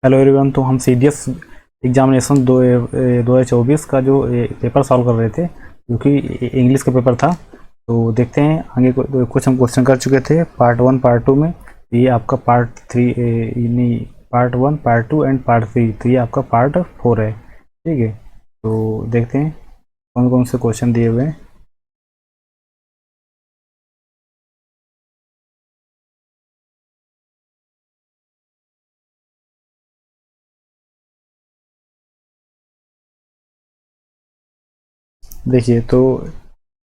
Hello everyone, तो हम CDS examination 2024 का जो पेपर सॉल्व कर रहे थे, जो कि इंग्लिश का पेपर था। तो देखते हैं आगे कुछ हम क्वेश्चन कर चुके थे पार्ट 1 पार्ट 2 में। ये आपका पार्ट 3 नहीं, पार्ट 1 पार्ट 2 एंड पार्ट 3, तो ये आपका पार्ट 4 है। ठीक है, तो देखते हैं कौन कौन से क्वेश्चन दिए हुए हैं। देखिए, तो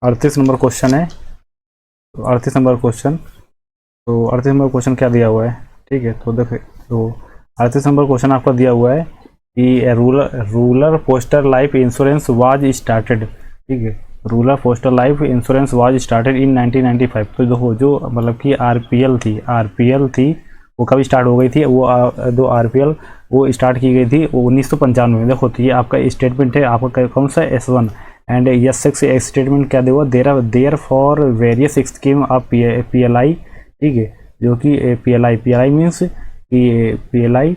38 नंबर क्वेश्चन है। तो 38 नंबर क्वेश्चन, तो 38 नंबर क्वेश्चन क्या दिया हुआ है। ठीक है, तो देखिए, तो 38 नंबर क्वेश्चन आपका दिया हुआ है कि rural postal life insurance was started. ठीक है, rural postal life insurance was started in 1995। तो देखो, जो मतलब कि आरपीएल थी वो कब स्टार्ट हो गई थी, वो दो आरपीएल वो स्टार्ट की गई थी वो 1995 में। देखो, तो ये आपका स्टेटमेंट है, आपका कौन सा S1 एंड S6 स्टेटमेंट क्या दिया हुआ, therefore various scheme of PLI। ठीक है, जो कि पी एल आई मीन्स कि पी एल आई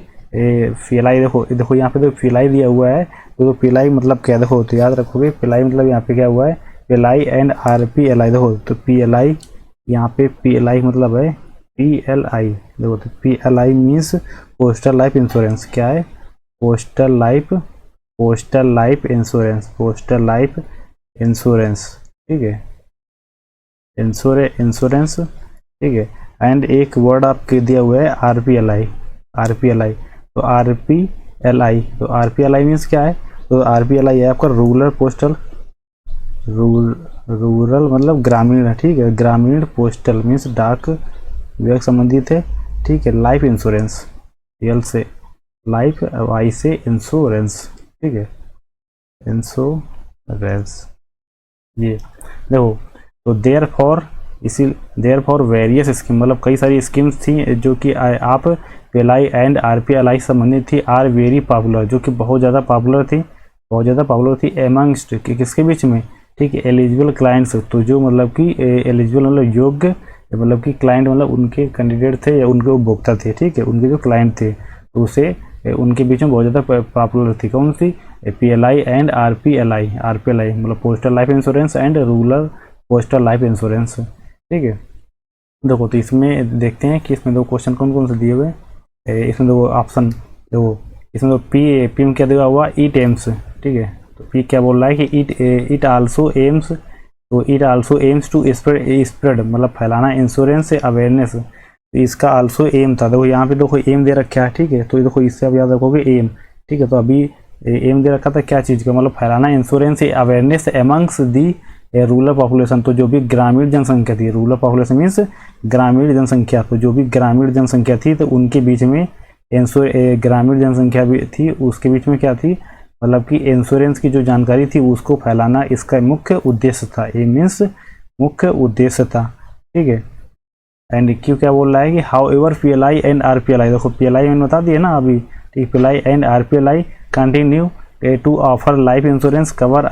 देखो यहाँ पे तो पी एल आई दिया हुआ है। तो पी एल आई मतलब क्या, देखो तो याद रखोगे, पी एल आई मतलब यहाँ पे क्या हुआ है, P L I and RPLI। देखो, तो पी एल आई यहाँ पे पी एल आई मतलब है PLI। देखो, तो PLI means postal life insurance. क्या है, पोस्टल लाइफ इंश्योरेंस। ठीक है, इंश्योरेंस। ठीक है, एंड एक वर्ड आपके दिया हुआ है RPLI। तो RPLI मीन्स क्या है, तो RPLI है आपका रूरल मतलब ग्रामीण है। ठीक है, ग्रामीण, पोस्टल मीन्स डाक विभाग संबंधित है। ठीक है, लाइफ इंश्योरेंस, एल से लाइफ, वाई से इंश्योरेंस। ठीक है, इंश्योरेंस। ये देखो, तो देयर फॉर वेरियस स्कीम मतलब कई सारी स्कीम्स थी जो कि आप पीएलआई एंड आरपीएलआई संबंधित थी, आर वेरी पॉपुलर, जो कि बहुत ज़्यादा पॉपुलर थी एमंगस्ट किसके बीच में। ठीक है, एलिजिबल क्लाइंट्स, तो जो मतलब कि एलिजिबल मतलब योग्य, मतलब कि क्लाइंट मतलब उनके कैंडिडेट थे या उनके उपभोक्ता थे। ठीक है, उनके जो क्लाइंट थे, तो उसे उनके बीच में बहुत ज़्यादा पॉपुलर थी। कौन सी, पीएलआई एंड आरपीएलआई मतलब postal life insurance and rural postal life insurance. ठीक है, देखो, तो इसमें देखते हैं कि इसमें दो क्वेश्चन कौन कौन से दिए हुए हैं। इसमें दो ऑप्शन, देखो इसमें तो पी में क्या दिया हुआ, इट एम्स। ठीक है, तो पी क्या बोल रहा है कि इट आल्सो एम्स, तो it also aims to spread मतलब फैलाना इंश्योरेंस अवेयरनेस। तो इसका आल्सो एम था। देखो यहाँ पे देखो एम दे रखा है। ठीक है, तो देखो इससे आप याद रखोगे एम। ठीक है, तो अभी एम दे रखा था क्या चीज़ का, मतलब फैलाना इंश्योरेंस अवेयरनेस एमंग्स दी रूरल पॉपुलेशन। तो जो भी ग्रामीण जनसंख्या थी, रूरल पॉपुलेशन मीन्स ग्रामीण जनसंख्या, तो जो भी ग्रामीण जनसंख्या थी तो उनके बीच में ग्रामीण जनसंख्या भी थी, उसके बीच में क्या थी, मतलब कि इंश्योरेंस की जो जानकारी थी उसको फैलाना इसका मुख्य उद्देश्य था। ए मीन्स मुख्य उद्देश्य था। ठीक है, एंड क्यों क्या बोल रहा है कि however PLI and RPLI, देखो पीएलआई मैंने बता दिया ना अभी। ठीक, PLI and RPLI continue to offer life insurance cover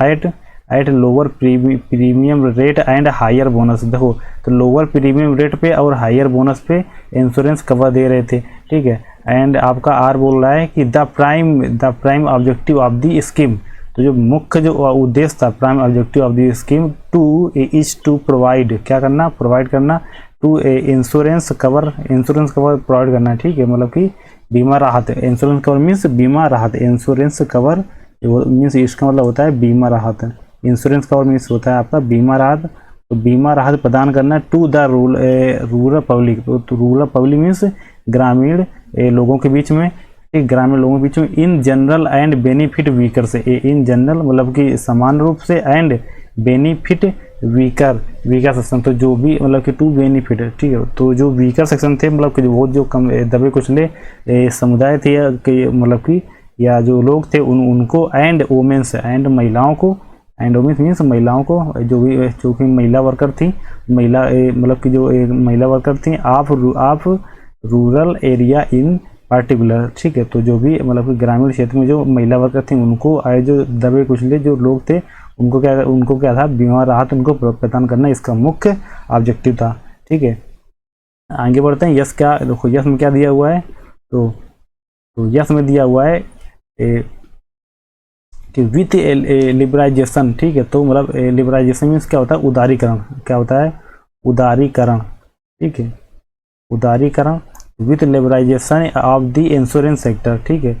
at lower premium rate and higher bonus. देखो, तो लोअर प्रीमियम रेट पे और हायर बोनस पे इंश्योरेंस कवर दे रहे थे। ठीक है, एंड आपका आर बोल रहा है कि the prime objective of the scheme, तो जो मुख्य जो उद्देश्य था, prime objective of the scheme to provide, क्या करना, प्रोवाइड करना, टू इंश्योरेंस कवर प्रोवाइड करना। ठीक है, मतलब कि बीमा राहत, इंश्योरेंस कवर मीन्स बीमा राहत, इंश्योरेंस कवर मीन्स इसका मतलब होता है बीमा राहत, इंश्योरेंस कवर मीन्स होता है आपका बीमा राहत। तो बीमा राहत प्रदान करना टू द रूरल पब्लिक, तो रूरल पब्लिक मीन्स ग्रामीण लोगों के बीच में। एक ग्रामीण लोगों के बीच में in general and benefit weaker से, इन जनरल मतलब कि समान रूप से, एंड बेनिफिट वीकर सेक्शन, तो जो भी मतलब कि टू बेनिफिट। ठीक है, तो जो वीकर सेक्शन थे मतलब कि वो जो कम दबे कुचले समुदाय थे मतलब कि या जो लोग थे उनको, एंड वोमेंस एंड महिलाओं को, एंड वोमेंस मीन्स महिलाओं को, जो कि महिला वर्कर थी, महिला मतलब कि जो महिला वर्कर थी आप रूरल एरिया इन पार्टिकुलर। ठीक है, तो जो भी मतलब कि ग्रामीण क्षेत्र में जो महिला वर्कर थी उनको, आए जो दबे कुचले जो लोग थे उनको क्या था, बीमा राहत उनको प्रदान करना इसका मुख्य ऑब्जेक्टिव था। ठीक है, आगे बढ़ते हैं। यस क्या, देखो यस में क्या दिया हुआ है, तो तो यस में दिया हुआ है कि विथ लिबराइजेशन, ठीक है। तो मतलब लिबराइजेशन मीन्स क्या होता है, उदारीकरण। क्या होता है, उदारीकरण, ठीक है, उदारीकरण with liberalisation of the insurance sector, ठीक है।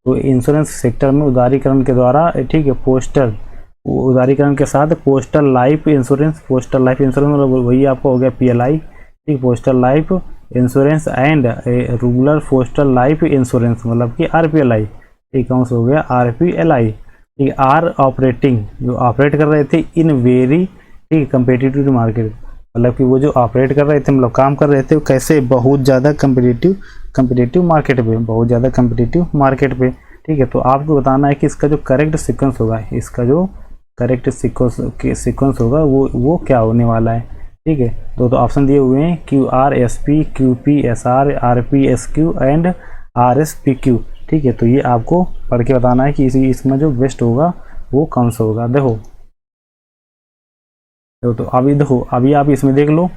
तो इंश्योरेंस सेक्टर में उदारीकरण के द्वारा, ठीक है, पोस्टल उदारीकरण के साथ postal life insurance, postal life insurance मतलब वही आपका हो गया PLI, ठीक, postal life insurance and rural postal life insurance मतलब कि RPLI, ठीक, कौन सा हो गया RPLI, ठीक, आर ऑपरेटिंग जो ऑपरेट कर रहे थे इन वेरी, ठीक, कंपेटिटिव मार्केट, मतलब कि वो जो ऑपरेट कर रहे थे मतलब काम कर रहे थे वो कैसे, बहुत ज़्यादा कंपिटिटिव मार्केट पे, बहुत ज़्यादा कंपिटिटिव मार्केट पे, ठीक है। तो आपको बताना है कि इसका जो करेक्ट सीक्वेंस होगा, इसका जो करेक्ट सीक्वेंस होगा वो क्या होने वाला है, ठीक है। तो ऑप्शन दिए हुए हैं QRSP, QPSR, RPSQ and RSPQ, ठीक है। तो ये आपको पढ़ के बताना है कि इसमें जो बेस्ट होगा वो कौन सा होगा। देखो तो अभी देखो, अभी आप इसमें देख लो।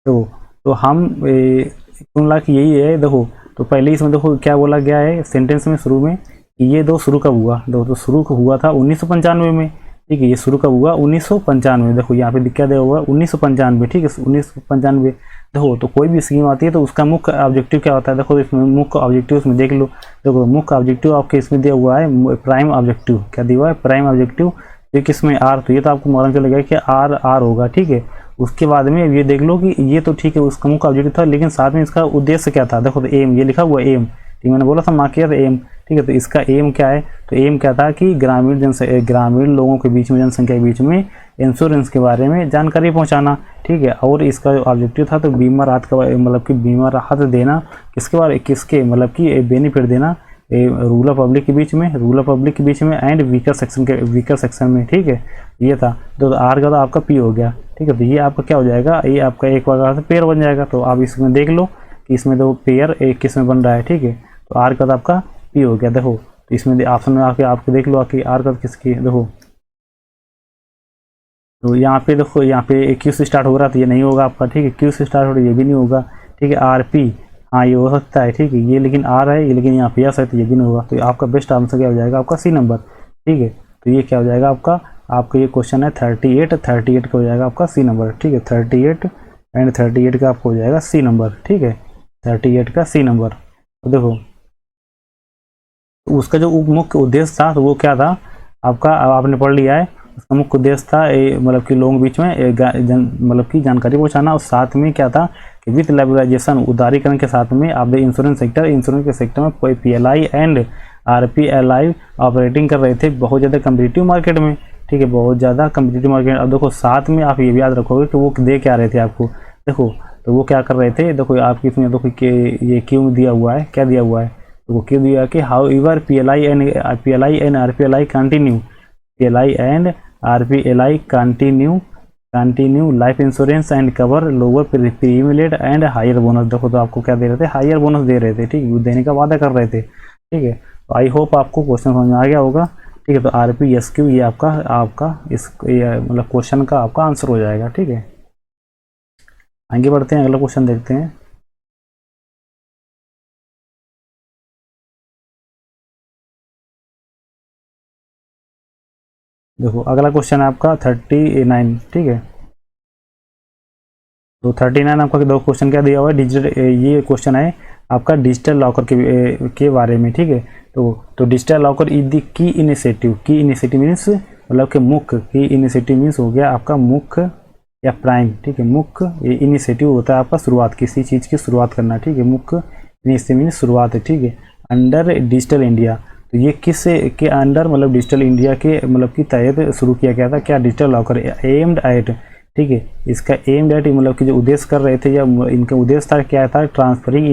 तो हम कुल कि यही है। देखो तो पहले इसमें देखो क्या बोला गया है सेंटेंस में शुरू में कि ये दो शुरू कब हुआ। देखो तो शुरू हुआ था 1995 में, ठीक है। ये शुरू कब हुआ 1995। देखो यहाँ पे क्या दिया हुआ 1995, ठीक है, 1995। देखो तो कोई भी स्कीम आती है तो उसका मुख्य ऑब्जेक्टिव क्या होता है। देखो इसमें मुख्य ऑब्जेक्टिव इसमें देख लो। देखो मुख्य ऑब्जेक्टिव आपके इसमें दिया हुआ है प्राइम ऑब्जेक्टिव। क्या दिया हुआ है, प्राइम ऑब्जेक्टिव। तो किसमें आर, तो ये तो आपको मालूम चलेगा कि आर होगा, ठीक है। उसके बाद में ये देख लो कि ये तो ठीक है उसका मुख्य ऑब्जेक्टिव था, लेकिन साथ में इसका उद्देश्य क्या था। देखो तो एम, ये लिखा हुआ एम, ठीक, मैंने बोला था मार्क किया था एम, ठीक है। तो इसका एम क्या है, तो एम क्या था कि ग्रामीण लोगों के बीच में, जनसंख्या के बीच में इंश्योरेंस के बारे में जानकारी पहुंचाना, ठीक है। और इसका जो ऑब्जेक्टिव था तो बीमा राहत का मतलब कि बीमा राहत देना किसके बारे, किसके मतलब कि बेनिफिट देना रूरल पब्लिक के बीच में एंड वीकर सेक्शन में, ठीक है। ये था तो आर का तो आपका पी हो गया, ठीक है। तो ये आपका क्या हो जाएगा, ये आपका एक प्रकार से पेयर बन जाएगा। तो आप इसमें देख लो कि इसमें तो पेयर एक किस में बन रहा है, ठीक है। तो आर का तो आपका पी हो गया। देखो तो इसमें ऑप्शन में आके आपको देख लो कि आर का किसकी, देखो तो यहाँ पे देखो, यहाँ पे क्यू से स्टार्ट हो रहा था, ये नहीं होगा आपका, ठीक है। क्यू से स्टार्ट हो रहा है, ये भी नहीं होगा, ठीक है। RP, हाँ ये हो सकता है, ठीक है। ये लेकिन आर है, ये लेकिन यहाँ पे यस है, तो ये भी नहीं होगा। तो आपका बेस्ट आंसर क्या हो जाएगा, आपका C नंबर, ठीक है। तो ये क्या हो जाएगा आपका ये क्वेश्चन है 38 का हो जाएगा आपका C नंबर, ठीक है। 38 एंड 38 का आपको हो जाएगा C नंबर, ठीक है। 38 का C नंबर। तो देखो उसका जो मुख्य उद्देश्य था तो वो क्या था आपका, आपने पढ़ लिया है। उसका मुख्य उद्देश्य था मतलब कि लोगों के बीच में मतलब कि जानकारी पहुंचाना, और साथ में क्या था कि विथ लिबरलाइजेशन, उदारीकरण के साथ में आप इंश्योरेंस के सेक्टर में कोई PLI एंड RPLI ऑपरेटिंग कर रहे थे बहुत ज़्यादा कम्पिटिटिव मार्केट में, ठीक है, बहुत ज़्यादा कम्पिटिटिव मार्केट। अब देखो साथ में आप ये भी याद रखोगे कि वो दे क्या रहे थे आपको। देखो तो वो क्या कर रहे थे, देखो आपकी इसमें देखो कि ये क्यों दिया हुआ है, क्या दिया हुआ है, तो क्यों दिया कि however PLI and RPLI continue, PLI and RPLI continue life insurance and cover lower premium rate and higher bonus. देखो तो आपको क्या दे रहे थे, हायर बोनस दे रहे थे, ठीक है, देने का वादा कर रहे थे, ठीक है। तो आई होप आपको क्वेश्चन समझ में आ गया होगा, ठीक है। तो RPSQ ये आपका इस मतलब क्वेश्चन का आपका आंसर हो जाएगा, ठीक है। आगे बढ़ते हैं, अगला क्वेश्चन देखते हैं। देखो अगला क्वेश्चन है आपका 39, ठीक है। तो 39 आपका दो क्वेश्चन क्या दिया हुआ है, डिजिटल, ये क्वेश्चन है आपका डिजिटल लॉकर के बारे में, ठीक है। तो डिजिटल लॉकर इज दी की इनिशिएटिव मीन्स मतलब कि मुख्य, की इनिशिएटिव मीन्स हो गया आपका मुख्य या प्राइम, ठीक है। मुख्य इनिशिएटिव होता है आपका शुरुआत, किसी चीज़ की शुरुआत करना, ठीक है। मुख्य इनिशिएटिव मीन्स शुरुआत है, ठीक है। अंडर डिजिटल इंडिया, तो ये किस के अंडर मतलब डिजिटल इंडिया के मतलब की तहत शुरू किया गया था। क्या डिजिटल लॉकर एम्ड एट, ठीक है। इसका एम्ड एट मतलब कि जो उद्देश्य कर रहे थे या इनका उद्देश्य था क्या था, ट्रांसफॉर्मिंग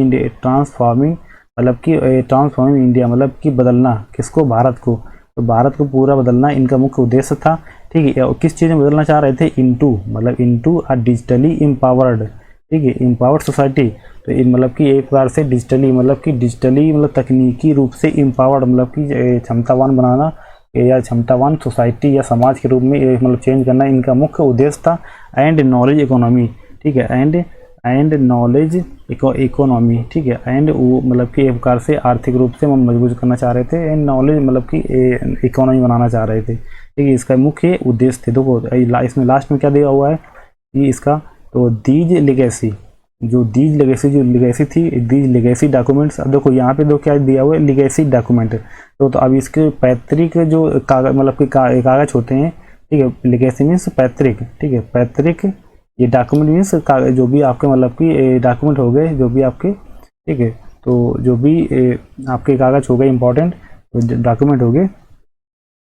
इंडिया मतलब कि बदलना किसको, भारत को। तो भारत को पूरा बदलना इनका मुख्य उद्देश्य था, ठीक है। और किस चीज़ में बदलना चाह रहे थे, इनटू अ डिजिटली एम्पावर्ड, ठीक है, एम्पावर्ड सोसाइटी। तो मतलब कि एक बार से डिजिटली मतलब तकनीकी रूप से एम्पावर्ड मतलब कि क्षमतावान बनाना या क्षमतावान सोसाइटी या समाज के रूप में मतलब चेंज करना इनका मुख्य उद्देश्य था। एंड नॉलेज इकोनॉमी, ठीक है, एंड एंड नॉलेज इकोनॉमी, ठीक है, एंड वो मतलब कि एक प्रकार से आर्थिक रूप से मजबूत करना चाह रहे थे, एंड नॉलेज मतलब कि इकोनॉमी बनाना चाह रहे थे, ठीक है, इसका मुख्य उद्देश्य थे। देखो इसमें लास्ट में क्या दिया हुआ है कि इसका तो दीज लेगेसी, जो लेगेसी थी, दीज लेगेसी डॉक्यूमेंट्स। अब देखो यहाँ पे दो क्या दिया हुआ है, लेगेसी डॉक्यूमेंट। तो अब इसके पैतृक जो कागज मतलब कि कागज होते हैं, ठीक है, लेगेसी मीन्स पैतृक, ठीक है, पैतृक, ये डॉक्यूमेंट मीन्स जो भी आपके मतलब कि डॉक्यूमेंट हो गए, जो भी आपके, ठीक है, तो जो भी आपके कागज हो गए इंपॉर्टेंट डॉक्यूमेंट हो गए,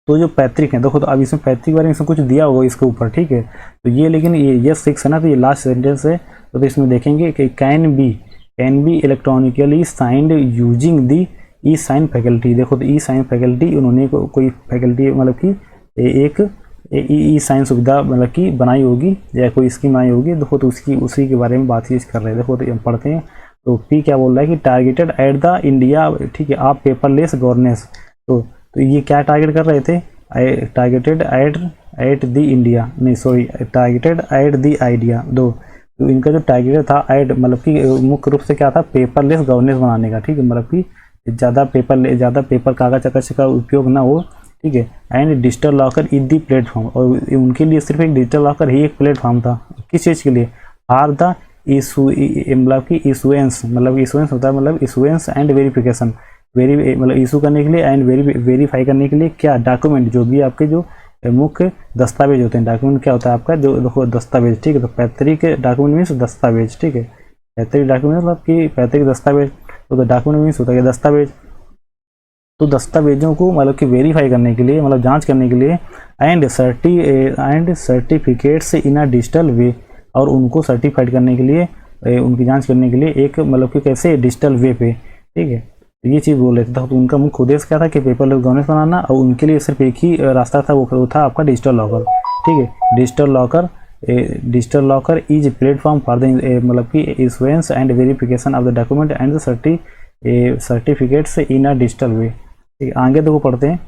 तो जो पैतृक है, देखो तो अब इसमें पैतृक बारे में इसमें कुछ दिया होगा इसके ऊपर, ठीक है, तो ये लेकिन ये 6 है ना, तो ये लास्ट सेंटेंस है, तो इसमें देखेंगे कि can be electronically signed using the e sign faculty. देखो तो ई साइन फैकल्टी उन्होंने कोई फैकल्टी मतलब कि एक ई साइन सुविधा मतलब कि बनाई होगी या कोई स्कीम बनाई होगी। देखो तो उसी के बारे में बातचीत कर रहे हैं। देखो तो हम पढ़ते हैं, तो पी क्या बोल रहा है कि टारगेटेड एट द इंडिया, ठीक है, आप पेपरलेस गवर्नेंस। तो ये क्या टारगेट कर रहे थे, टारगेटेड एट द इंडिया, नहीं sorry, targeted at the idea. तो इनका जो टारगेट था एट मतलब कि मुख्य रूप से क्या था, पेपरलेस गवर्नेंस बनाने का, ठीक है, मतलब कि ज़्यादा पेपर कागज का उपयोग ना हो, ठीक है, and digital locker is the platform, और उनके लिए सिर्फ एक डिजिटल लॉकर ही एक प्लेटफॉर्म था। किस चीज़ के लिए, आर द इशू मतलब कि इशुएंस, मतलब इशुएंस होता है मतलब इशुएंस एंड वेरिफिकेशन, मतलब इशू करने के लिए एंड वेरीफाई करने के लिए क्या, डॉक्यूमेंट, जो भी आपके जो मुख्य दस्तावेज होते हैं। डॉक्यूमेंट क्या होता है आपका, जो देखो दस्तावेज, ठीक है, तो पैतृक डॉक्यूमेंट मीन्स दस्तावेज, ठीक है, पैतृक डॉक्यूमेंट मतलब कि पैतृक दस्तावेज, तो डॉक्यूमेंट मीन्स होता है दस्तावेज। तो दस्तावेजों को मतलब कि वेरीफाई करने के लिए, मतलब जांच करने के लिए, and certificates in a digital way, और उनको सर्टिफाइड करने के लिए, उनकी जांच करने के लिए एक मतलब कि कैसे डिजिटल वे पे, ठीक है, तो ये चीज़ बोल रहे थे। तो उनका मुख्य उद्देश्य क्या था कि पेपरलेस गवर्नेंस बनाना, और उनके लिए सिर्फ एक ही रास्ता था, वो था आपका डिजिटल लॉकर, ठीक है, digital locker is platform for the मतलब कि issuance and verification of the document and certificates in a digital way. ठीक है, आगे देखो पढ़ते हैं।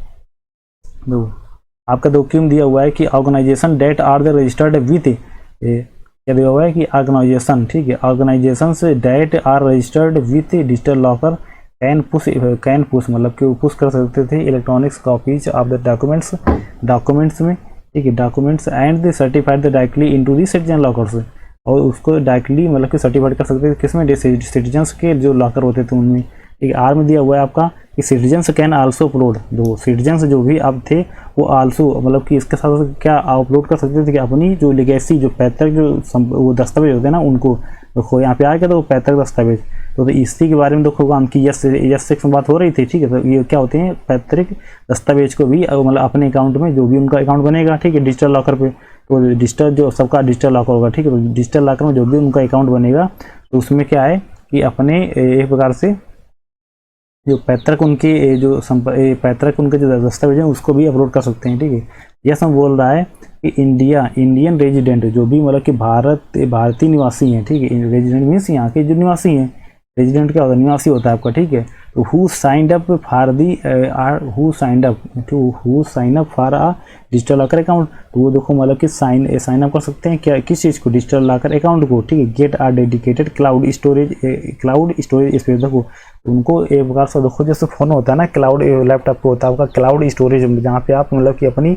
देखो आपका डॉक्यूमेंट दिया हुआ है कि organisation that are the registered with, क्या दिया हुआ है कि ऑर्गेनाइजेशन, ठीक है, ऑर्गेनाइजेशन से that are registered with digital locker can push मतलब कि पुश कर सकते थे electronics copies of the documents में, ठीक है, documents and the certified directly into the citizen lockers, और उसको डायरेक्टली मतलब कि सर्टिफाइड कर सकते थे किसमें, सिटीजन्स के जो लॉकर होते थे उनमें। ठीक है, आर में दिया हुआ है आपका कि सिटीजन्स कैन आल्सो अपलोड, जो सिटीजन्स जो भी अब थे वो आल्सो मतलब कि इसके साथ क्या अपलोड कर सकते थे कि अपनी जो लेगेसी, जो पैतृक जो वो दस्तावेज होते हैं ना उनको, देखो यहाँ पे आ गया तो पैतृक दस्तावेज, तो इसी के बारे में देखो हम की यस 6 में बात हो रही थी। ठीक है, तो ये क्या होते हैं, पैतृक दस्तावेज को भी मतलब अपने अकाउंट में जो भी उनका अकाउंट बनेगा, ठीक है, डिजिटल लॉकर पे, तो डिजिटल जो सबका डिजिटल लॉकर होगा, ठीक है, तो डिजिटल लॉकर में जो भी उनका अकाउंट बनेगा तो उसमें क्या है कि अपने एक प्रकार से जो पैतृक उनके जो पैतृक उनके जो दस्तावेज हैं उसको भी अपलोड कर सकते हैं। ठीक है, यह सब बोल रहा है कि इंडियन रेजिडेंट जो भी मतलब कि भारतीय निवासी हैं, ठीक है, रेजिडेंट मीन्स यहाँ के जो निवासी हैं, रेजिडेंट क्या होता है, निवासी होता है आपका, ठीक है, तो who signed up for uh digital locker account, तो वो देखो मतलब कि साइन अप कर सकते हैं क्या, किस चीज़ को, डिजिटल लॉकर अकाउंट को, ठीक है, get are dedicated cloud storage space, देखो उनको एक प्रकार से देखो जैसे फोन होता है ना, क्लाउड लैपटॉप को होता है आपका क्लाउड स्टोरेज, जहाँ पे आप मतलब कि अपनी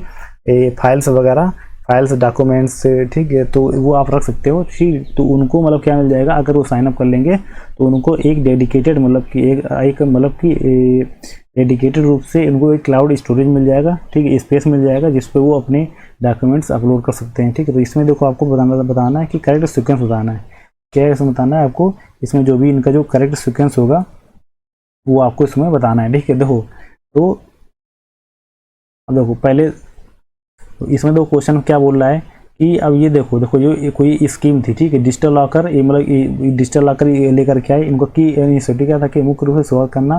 फाइल्स डॉक्यूमेंट्स, ठीक है, तो वो आप रख सकते हो। ठीक, तो उनको मतलब क्या मिल जाएगा अगर वो साइन अप कर लेंगे तो उनको एक डेडिकेटेड मतलब कि एक मतलब कि डेडिकेटेड रूप से उनको एक क्लाउड स्टोरेज मिल जाएगा, ठीक है, स्पेस मिल जाएगा जिस पे वो अपने डॉक्यूमेंट्स अपलोड कर सकते हैं। ठीक है, तो इसमें देखो आपको बताना है कि करेक्ट सीक्वेंस बताना है, क्या इसमें बताना है आपको, इसमें जो भी इनका जो करेक्ट सीक्वेंस होगा वो आपको इसमें बताना है। ठीक है, देखो तो अब देखो पहले इसमें दो क्वेश्चन क्या बोल रहा है कि अब ये देखो जो कोई स्कीम थी, ठीक है, डिजिटल लॉकर, ये मतलब डिजिटल लॉकर लेकर के आए इनको की इनिशिएटिव क्या था कि मुख्य रूप से शुरुआत करना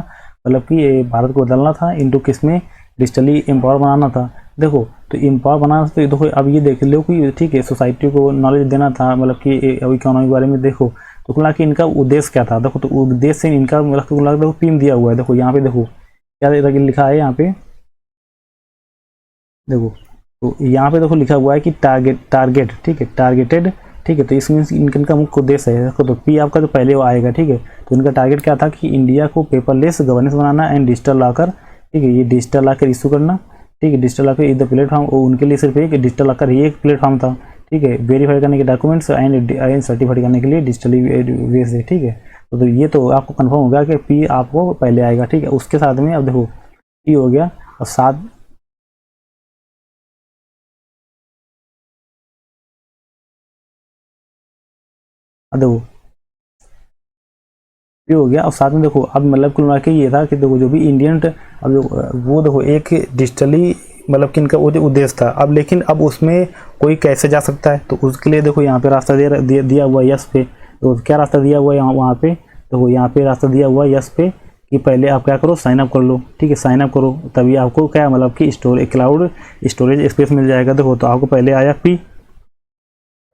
मतलब कि भारत को बदलना था इनटू किसमें, डिजिटली एम्पावर बनाना था। देखो तो एम्पावर बनाना तो देखो अब ये देख लो कि ठीक है सोसाइटी को नॉलेज देना था मतलब कि इकोनॉमी के बारे में। देखो तो कुल कि इनका उद्देश्य क्या था, देखो तो उद्देश्य से इनका मतलब देखो पीम दिया हुआ है, देखो यहाँ पे देखो क्या लिखा है यहाँ पे, देखो तो यहाँ पे देखो लिखा हुआ है कि टारगेट, ठीक है, टारगेटेड, ठीक है। तो इसमें इनका मुख्य उद्देश्य है, देखो तो पी आपका तो पहले वो आएगा, ठीक है। तो इनका टारगेट क्या था कि इंडिया को paperless governance banana and digital locker, ठीक है। ये डिजिटल लॉकर इशू करना, ठीक है। Digital locker is the platform, उनके लिए सिर्फ एक डिजिटल लॉकर ये एक प्लेटफॉर्म था, ठीक है। वेरीफाई करने के डॉक्यूमेंट्स एंड सर्टिफाइड करने के लिए डिजिटली वे से, ठीक है। तो ये तो आपको कंफर्म हो गया कि पी आपको पहले आएगा, ठीक है। उसके साथ में अब देखो पी हो गया और साथ देखो ये हो गया और साथ में देखो अब मतलब कुल मिला के ये था कि देखो जो भी इंडियन अब वो देखो एक डिजिटली मतलब कि इनका उद्देश्य था। अब लेकिन अब उसमें कोई कैसे जा सकता है, तो उसके लिए देखो यहाँ पे रास्ता दिया हुआ है यस पे। तो क्या रास्ता दिया हुआ है यहाँ वहाँ पे, तो यहाँ पे रास्ता दिया हुआ है यस पे कि पहले आप क्या करो साइन अप कर लो, ठीक है। साइन अप करो तभी आपको क्या मतलब कि क्लाउड स्टोरेज स्पेस मिल जाएगा। देखो तो आपको पहले आया पी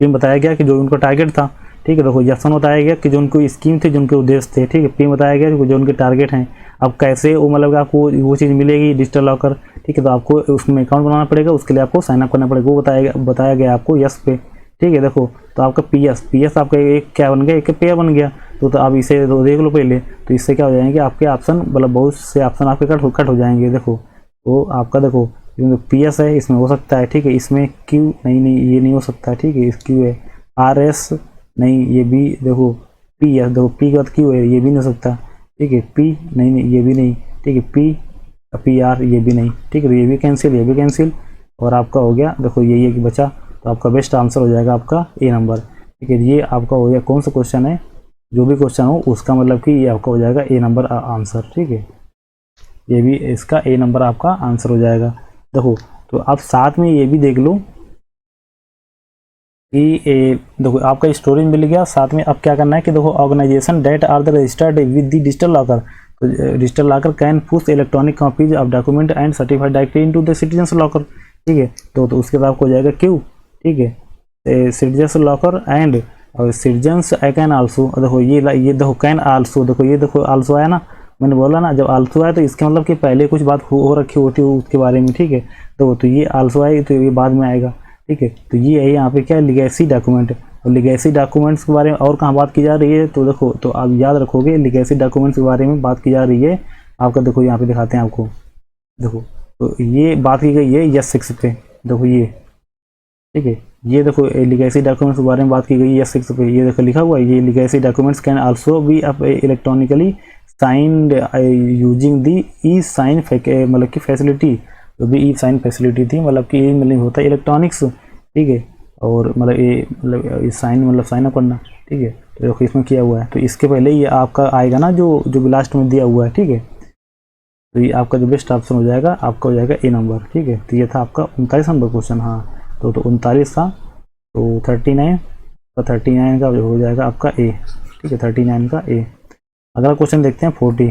बताया गया कि जो उनका टारगेट था, ठीक है। देखो यस बताया गया कि जो उनको स्कीम थी, जो उनके उद्देश्य थे, ठीक है। पी बताया गया जो उनके टारगेट हैं। अब कैसे वो मतलब आपको वो चीज़ मिलेगी डिजिटल लॉकर, ठीक है। तो आपको उसमें अकाउंट बनाना पड़ेगा, उसके लिए आपको साइन अप करना पड़ेगा, वो बताया गया आपको यस पे, ठीक है। देखो तो आपका पी एस आपका एक क्या बन गया, एक पेयर बन गया। तो अब इसे तो देख लो पहले, तो इससे क्या हो जाएंगे आपके ऑप्शन, मतलब बहुत से ऑप्शन आपके कट हो जाएंगे। देखो तो आपका देखो पी एस है, इसमें हो सकता है, ठीक है। इसमें क्यू नहीं ये नहीं हो सकता, ठीक है। क्यू है आर एस नहीं, ये भी देखो पी एस, देखो पी के बाद क्यू है, ये भी नहीं हो सकता, ठीक है। पी नहीं ये भी नहीं, ठीक है। पी आर ये भी नहीं, ठीक है। तो ये भी कैंसिल और आपका हो गया देखो ये बचा। तो आपका बेस्ट आंसर हो जाएगा आपका ए नंबर, ठीक है। ये आपका हो गया कौन सा क्वेश्चन है, जो भी क्वेश्चन हो उसका मतलब कि ये आपका हो जाएगा ए नंबर आंसर, ठीक है। ये भी इसका ए नंबर आपका आंसर हो जाएगा। देखो तो आप साथ में ये भी देख लो कि देखो आपका स्टोरेज मिल गया, साथ में अब क्या करना है कि देखो organisation that are the registered with the digital locker. तो digital locker can push electronic copies of document and certified directly into the citizens locker, ठीक है। तो उसके बाद आपको हो जाएगा क्यू, ठीक है। सिटीजन्स लॉकर एंड और सिटीजन्स आई कैन आल्सो, देखो ये देखो कैन आल्सो, देखो ये देखो आल्सो आया ना, मैंने बोला ना जब आल्सो आया तो इसका मतलब कि पहले कुछ बात हो रखी होती है उसके बारे में, ठीक है। तो ये आल्सो आए तो ये बाद में आएगा, ठीक है। तो ये है यहाँ पे क्या लिगेसी डॉक्यूमेंट, और लिगेसी डॉक्यूमेंट्स के बारे में और कहाँ बात की जा रही है, तो देखो तो आप याद रखोगे लिगेसी डॉक्यूमेंट्स के बारे में बात की जा रही है आपका। देखो यहाँ पे दिखाते हैं आपको, देखो तो ये बात की गई है यस 6 पे, देखो ये, ठीक है। ये देखो लिगेसी डॉक्यूमेंट्स के बारे में बात की गई है यस 6 पे, ये देखो लिखा हुआ है ये legacy documents can also be electronically signed using the e sign मतलब की फैसिलिटी, जो भी ई साइन फैसिलिटी थी, मतलब कि मतलब होता है इलेक्ट्रॉनिक्स, ठीक है। और मतलब ये साइन मतलब साइन अप करना, ठीक है। तो देखो इसमें किया हुआ है, तो इसके पहले ये आपका आएगा ना जो लास्ट में दिया हुआ है, ठीक है। तो ये आपका जो बेस्ट ऑप्शन हो जाएगा आपका हो जाएगा ए नंबर, ठीक है। तो ये था आपका 39 नंबर क्वेश्चन, हाँ तो 39 था, तो 39 तो 39 का हो जाएगा आपका ए, ठीक है। 39 का ए। अगला क्वेश्चन देखते हैं 40।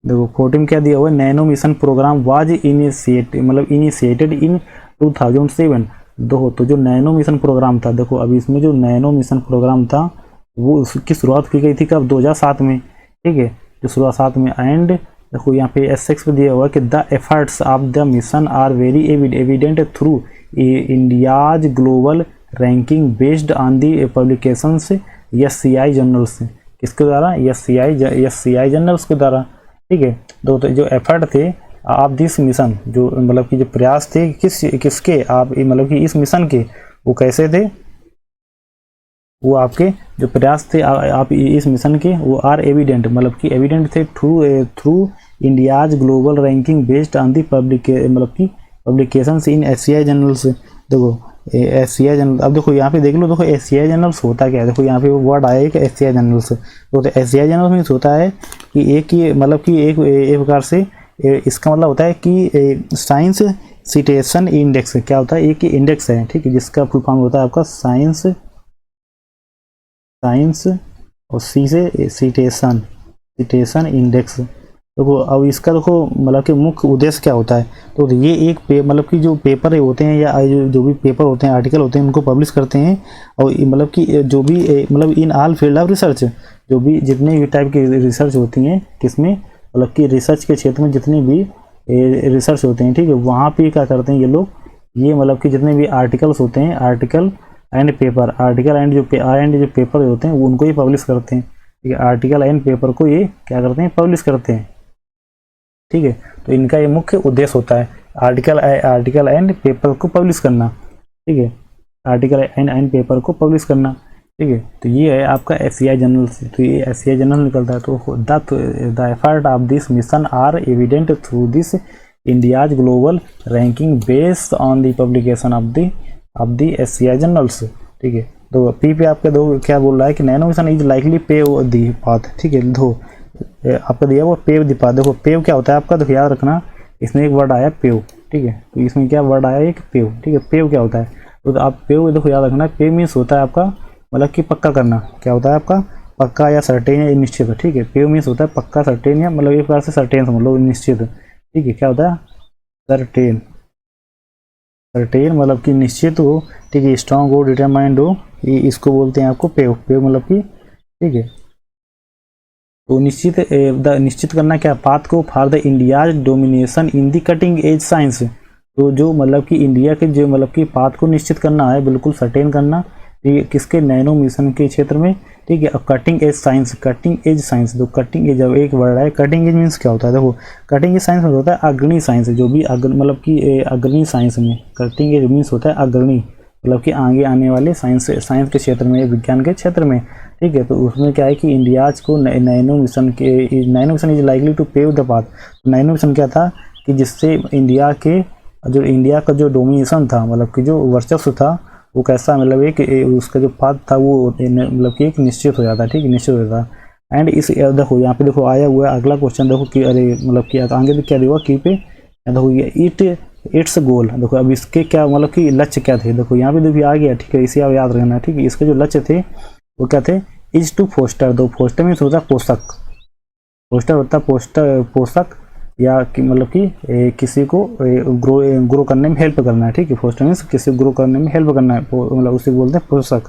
देखो 40 में क्या दिया हुआ है, nano mission programme was initiated in 2007। देखो तो जो नैनो मिशन प्रोग्राम था, देखो अभी इसमें जो नैनो मिशन प्रोग्राम था वो उसकी शुरुआत की गई थी कब, 2007 में, ठीक है। जो शुरुआत 7 में। एंड देखो यहाँ पे S6 पे दिया हुआ है कि the efforts of the mission are very evident through India's global ranking based on the publications SCI journals, किसके द्वारा, SCI जर्नल्स के द्वारा, ठीक है। तो जो एफर्ट थे आप दिस मिशन, जो मतलब कि जो प्रयास थे किसके आप मतलब कि इस मिशन के, वो कैसे थे, वो आपके जो प्रयास थे आप इस मिशन के वो आर एविडेंट, मतलब कि एविडेंट थे through India's global ranking based on the मतलब कि पब्लिकेशंस इन SCI जर्नल्स। देखो SCI जर्नल, अब देखो यहाँ पे देख लो, देखो SCI जर्नल्स होता क्या है, देखो यहाँ पे वो वर्ड आया है कि SCI जर्नल्स। तो SCI जर्नल्स मीन्स होता है कि एक ही मतलब कि एक प्रकार से इसका मतलब होता है कि साइंस सिटेशन इंडेक्स, क्या होता है, एक ही इंडेक्स है, ठीक है, जिसका फुल फॉर्म होता है आपका साइंस और सी से सिटेशन इंडेक्स। देखो अब इसका देखो मतलब कि मुख्य उद्देश्य क्या होता है, तो ये एक मतलब कि जो पेपर होते हैं या जो भी पेपर होते हैं, आर्टिकल होते हैं, उनको पब्लिश करते हैं। और मतलब कि जो भी मतलब in all field of research, जो भी जितने भी टाइप की रिसर्च होती हैं, किसमें मतलब कि रिसर्च के क्षेत्र में जितनी भी रिसर्च होते हैं, ठीक है, वहाँ पे क्या करते हैं ये लोग ये मतलब कि जितने भी आर्टिकल्स होते हैं, article and paper, article and जो पेपर होते हैं वो उनको ही पब्लिश करते हैं, ठीक है। आर्टिकल एंड पेपर को ये क्या करते हैं, पब्लिश करते हैं, ठीक है। तो इनका ये मुख्य उद्देश्य होता है आर्टिकल एंड पेपर को पब्लिश करना, ठीक है। आर्टिकल एंड पेपर को पब्लिश करना, ठीक है। तो ये है आपका एशियाई जर्नल से, तो ये एशियाई जर्नल निकलता है। तो the effort of this mission are evident through this India's global ranking based on the publication of the एशियाई जर्नल्स, ठीक है। तो पी पे आपका दो क्या बोल रहा है कि नैनो मिशन इज लाइकली पे दी पाथ, ठीक है। दो आपका दिया वो पेव दी पाथ, देखो पेव क्या होता है आपका, तो याद रखना इसमें एक वर्ड आया पेव, ठीक है। तो इसमें क्या वर्ड आया, एक पेव, ठीक है। पेव क्या होता है, तो आप पेव देखो याद रखना, पे मीन्स होता है आपका मतलब कि पक्का करना, क्या होता है आपका पक्का या सर्टेन या निश्चित, ठीक है। पेव मीन्स होता है पक्का, सर्टेन या मतलब एक प्रकार से सर्टेन समझ लो, निश्चित, ठीक है। क्या होता है सर्टेन, सर्टेन मतलब कि निश्चित हो, ठीक है, स्ट्रॉन्ग हो, डिटरमाइंड हो, ये इसको बोलते हैं आपको पेव, पेव मतलब कि, ठीक है। तो निश्चित करना क्या, पाथ को for the India's domination in the cutting edge science, तो जो मतलब कि इंडिया के जो मतलब कि पाथ को निश्चित करना है, बिल्कुल सर्टेन करना, ठीक है, किसके नैनो मिशन के क्षेत्र में, ठीक है। Cutting edge science, cutting edge science, तो कटिंग एज जब एक वर्ड है, कटिंग एज मीन्स क्या होता है, देखो कटिंग एज साइंस में होता है अग्रणी साइंस, जो भी मतलब कि अग्रणी साइंस में, कटिंग एज मीन्स होता है अग्रणी, मतलब कि आगे आने वाले साइंस के क्षेत्र में, विज्ञान के क्षेत्र में, ठीक है। तो उसमें क्या है कि इंडियाज को nano mission is likely to pave the path, nano mission क्या था कि जिससे इंडिया का जो डोमिनेशन था, मतलब कि जो वर्चस्व था वो कैसा, मतलब एक उसका जो पाथ था वो मतलब कि एक निश्चित हो जाता, ठीक है, निश्चित हो जाता। एंड इस देखो यहाँ पे देखो आया हुआ है अगला क्वेश्चन, देखो कि अरे मतलब कि आगे भी क्या दिया की पे, देखो ये इट्स गोल, देखो अब इसके क्या मतलब कि लक्ष्य क्या थे, देखो यहाँ पे देखिए आ गया, ठीक है, इसे आप याद रखना, ठीक है। इसके जो लक्ष्य थे वो क्या थे, इज टू फोस्टर, दो फोस्टर मीन्स होता है पोषक, पोस्टर होता है पोषक या कि मतलब कि किसी को ग्रो करने में हेल्प करना है, ठीक है। फोस्टर मीन्स किसी को ग्रो करने में हेल्प करना है, मतलब उसे बोलते हैं पोषक,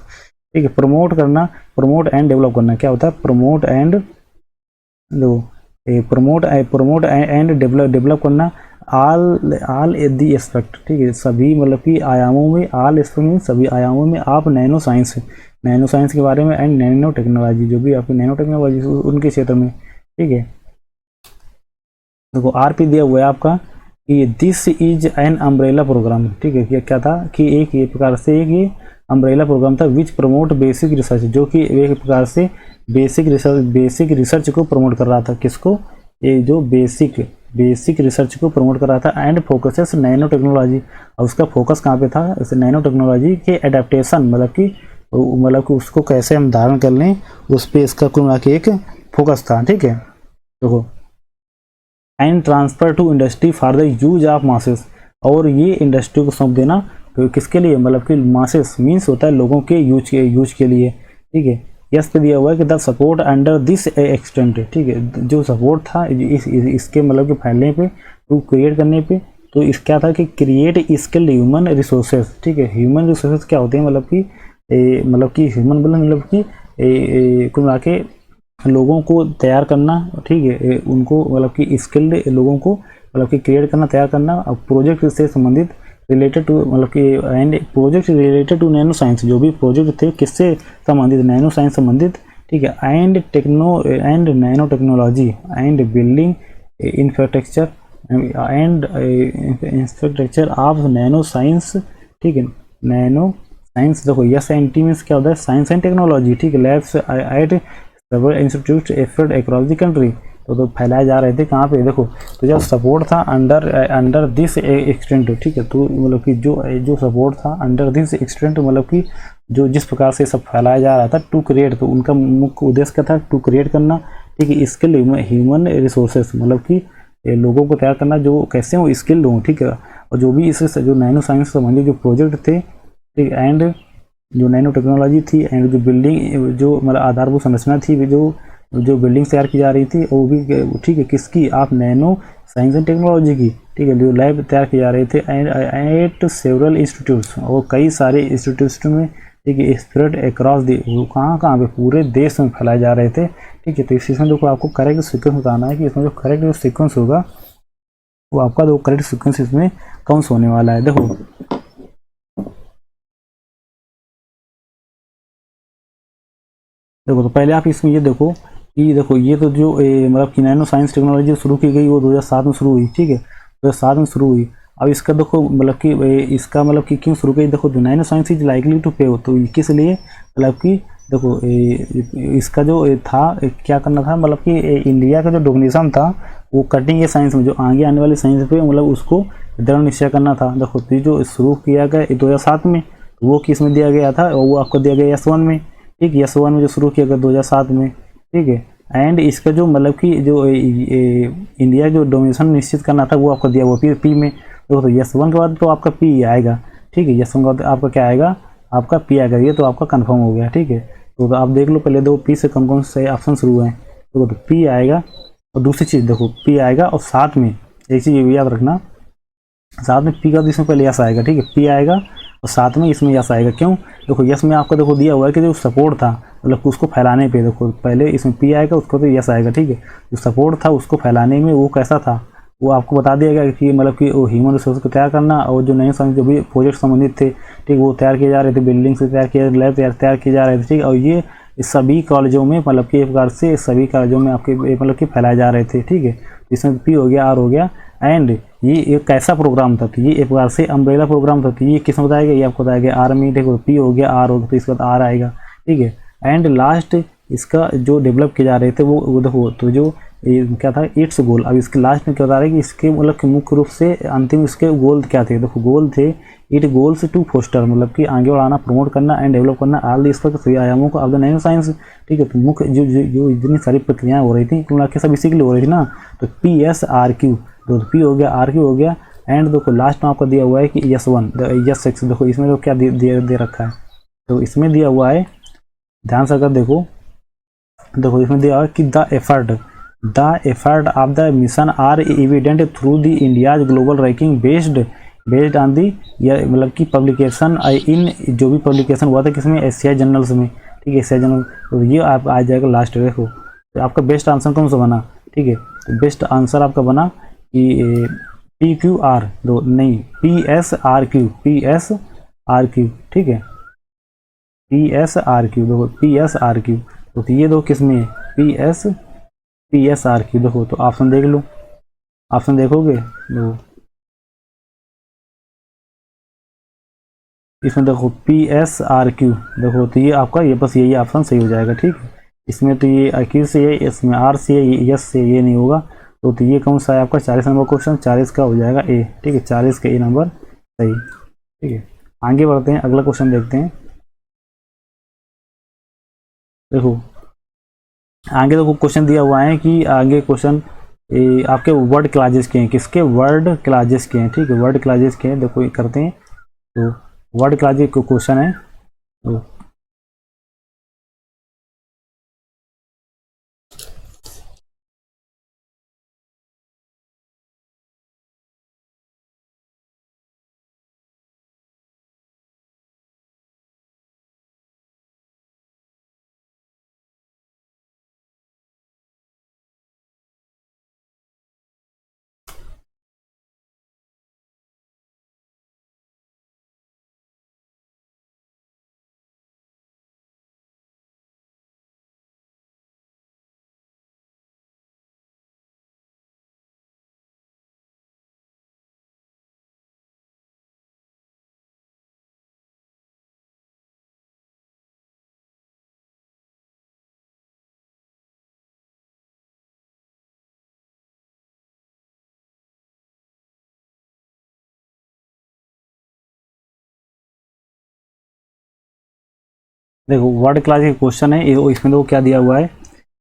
ठीक है। प्रमोट करना, प्रमोट एंड डेवलप करना, क्या होता है promote and, promote and develop करना, ऑल दी एस्पेक्ट, ठीक है, सभी मतलब कि आयामों में, ऑल एस्पेक्ट मीन सभी आयामों में आप नैनो साइंस के बारे में, एंड नैनो टेक्नोलॉजी, जो भी आपकी नैनो टेक्नोलॉजी उनके क्षेत्र में, ठीक है। देखो आर पी दिया हुआ है आपका कि this is an umbrella programme, ठीक है। क्या था कि एक ये प्रकार से एक ये अम्ब्रेला प्रोग्राम था विच प्रमोट बेसिक रिसर्च, जो कि एक प्रकार से बेसिक रिसर्च को प्रमोट कर रहा था, किसको, ये जो बेसिक रिसर्च को प्रमोट कर रहा था। एंड फोकसेस नैनो टेक्नोलॉजी, और उसका फोकस कहाँ पे था, नैनो टेक्नोलॉजी के एडेप्टेशन, मतलब कि उसको कैसे हम धारण कर लें, उस पर इसका कुल मिला के एक फोकस था, ठीक है। देखो and transfer to industry for the use of masses, और ये इंडस्ट्री को सौंप देना, तो किसके लिए, मतलब कि मासेस मीन्स होता है लोगों के यूज के लिए, ठीक है। यस पे दिया हुआ है कि the support under this extent, ठीक है, जो सपोर्ट था इसके मतलब कि फैलने पे, तो क्रिएट करने पे, तो इस क्या था कि क्रिएट स्किल्ड ह्यूमन रिसोर्सेज, ठीक है। ह्यूमन रिसोर्सेज क्या होते हैं, मतलब कि ह्यूमन मतलब कि कुल मिला के लोगों को तैयार करना, ठीक है, उनको मतलब कि स्किल्ड लोगों को मतलब कि क्रिएट करना, तैयार करना, और प्रोजेक्ट से संबंधित रिलेटेड टू मतलब कि and project related to nano science, जो भी प्रोजेक्ट थे किससे संबंधित, नैनो साइंस संबंधित, ठीक है। And nano technology and building infrastructure of nano science, ठीक है। नैनो साइंस देखो यस एंड टी मीन्स क्या होता है, साइंस एंड टेक्नोलॉजी, ठीक है। Labs eight several institute effort across the country, तो फैलाए जा रहे थे कहाँ पे, देखो तो जब सपोर्ट था अंडर दिस एक्सटेंट, ठीक है। तो मतलब कि जो सपोर्ट था अंडर दिस एक्सटेंट, मतलब कि जो जिस प्रकार से सब फैलाया जा रहा था, टू क्रिएट, तो उनका मुख्य उद्देश्य क्या था, टू क्रिएट करना, ठीक है, स्किल ह्यूमन रिसोर्सेस, मतलब कि लोगों को तैयार करना जो कैसे हो स्किल्ड हों, ठीक है। और जो भी इससे जो नैनो साइंस से संबंधित जो प्रोजेक्ट थे, ठीक, एंड जो नैनो टेक्नोलॉजी थी, एंड जो बिल्डिंग जो मतलब आधारभूत संरचना थी, जो बिल्डिंग तैयार की जा रही थी, वो भी, ठीक है, किसकी, आप नैनो साइंस एंड टेक्नोलॉजी की, ठीक है, जो लैब तैयार किए जा रहे थे, एट सेवरल इंस्टीट्यूट्स, और कई सारे इंस्टीट्यूट्स में, ठीक है, स्प्रेड अक्रॉस दी, कहाँ पे पूरे देश में फैलाए जा रहे थे, ठीक है। तो इसमें देखो आपको करेक्ट सीक्वेंस बताना है कि इसमें जो करेक्ट जो सीक्वेंस होगा वो आपका जो करेक्ट सीक्वेंस इसमें कौन सा होने वाला है। देखो देखो तो पहले आप इसमें ये देखो कि देखो ये तो जो मतलब कि नैनो साइंस टेक्नोलॉजी शुरू की गई वो 2007 में शुरू हुई, ठीक है, 2007 में शुरू हुई। अब इसका देखो मतलब कि इसका मतलब कि क्यों शुरू की, देखो nano science is likely to pay, तो किस लिए मतलब कि देखो इसका जो था क्या करना था, मतलब कि इंडिया का जो डोमिनेशन था वो कटिंग ए साइंस में, जो आगे आने वाली साइंस पे मतलब उसको दृढ़ निश्चय करना था। देखो तो जो शुरू किया गया 2007 में, वो किस में दिया गया था, और वो आपको दिया गया यस 1 में, ठीक है, यस 1 में जो शुरू किया गया 2007 में, ठीक है। एंड इसका जो मतलब कि जो इंडिया जो डोमिनेशन निश्चित करना था वो आपको दिया हुआ पी में। देखो तो यस 1 के बाद तो आपका पी आएगा, ठीक है, यस 1 के बाद आपका क्या आएगा, आपका पी आएगा, ये तो आपका कंफर्म हो गया, ठीक है। तो आप देख लो पहले दो पी से कौन कौन से ऑप्शन शुरू हैं। देखो तो पी आएगा, और दूसरी चीज़ देखो पी आएगा, और साथ में एक चीज़ ये भी याद रखना, साथ में पी का तो इसमें पहले यस आएगा, ठीक है, पी आएगा और साथ में इसमें यस आएगा। क्यों, देखो यस में आपको देखो दिया हुआ है कि जो सपोर्ट था मतलब उसको फैलाने पे, देखो पहले इसमें पी आएगा उसको तो यस आएगा, ठीक है, जो सपोर्ट था उसको फैलाने में वो कैसा था वो आपको बता दिया गया कि मतलब कि वो ह्यूमन रिसोर्स को तैयार करना, और जो नए जो भी प्रोजेक्ट संबंधित थे, ठीक, वो तैयार किए जा रहे थे, बिल्डिंग से तैयार किए, लैब तैयार किए जा रहे थे, ठीक, और ये सभी कॉलेजों में मतलब कि एक प्रकार से सभी कॉलेजों में आपके मतलब कि फैलाए जा रहे थे, ठीक है। इसमें पी हो गया, आर हो गया, एंड ये एक कैसा प्रोग्राम था, तो ये एक प्रकार से अम्ब्रेला प्रोग्राम था, तो ये किस में बताया गया, ये आपको बताया गया आर्मी, देखो पी हो गया, आर हो गया, तो इसके बाद आर आएगा, ठीक है। एंड लास्ट इसका जो डेवलप किए जा रहे थे वो देखो तो जो ये क्या था इट्स गोल, अब इसके लास्ट में क्या बता रहे हैं कि इसके मतलब कि मुख्य रूप से अंतिम इसके गोल क्या थे, देखो गोल थे इट गोल्स टू फोस्टर, मतलब कि आगे बढ़ाना, प्रमोट करना एंड डेवलप करना ऑल इस पर सभी आयामों को ऑफ द नैनो साइंस, ठीक है। तो मुख्य जो इतनी सारी प्रक्रियाएं हो रही थी कि सब इसी के लिए हो रही थी ना, तो पी एस आर क्यू, तो पी हो गया, आर क्यू हो गया, एंड देखो लास्ट में आपको दिया हुआ है कि यस 1 यस 6, देखो इसमें तो क्या दे रखा है, तो इसमें दिया हुआ है, ध्यान से अगर देखो, देखो इसमें दिया हुआ है कि the effort of the mission are evident through the India's global ranking based on the, मतलब कि पब्लिकेशन इन, जो भी पब्लिकेशन हुआ था किसमें, एशियाई जर्नल्स में, ठीक है, एशियाई जर्नल, तो ये आप आ जाएगा लास्ट, देखो तो आपका बेस्ट आंसर कौन सा बना, ठीक है, तो बेस्ट आंसर आपका बना कि पी क्यू आर, दो नहीं पी एस आर क्यू, ठीक है, पी एस आर क्यू, देखो पी एस आर क्यू, तो ये दो किस में है, पी एस आर क्यू, देखो तो ऑप्शन देख लो, ऑप्शन देखोगे देखो इसमें देखो पी एस आर क्यू, देखो तो ये आपका ये बस यही ऑप्शन सही हो जाएगा, ठीक है। इसमें तो ये क्यू से है, इसमें आर से है, यस से ये नहीं होगा, तो ये कौन सा है आपका 40 नंबर क्वेश्चन, 40 का हो जाएगा ए, ठीक है, 40 का ए नंबर सही, ठीक है। आगे बढ़ते हैं, अगला क्वेश्चन देखते हैं। देखो आगे देखो क्वेश्चन दिया हुआ है कि आगे क्वेश्चन आपके वर्ड क्लासेस के हैं, किसके वर्ड क्लासेस के हैं, ठीक है, वर्ड क्लासेस के हैं, देखो ये करते हैं, तो वर्ड क्लासेस को क्वेश्चन है, तो देखो वर्ड क्लास का क्वेश्चन है इसमें देखो क्या दिया हुआ है,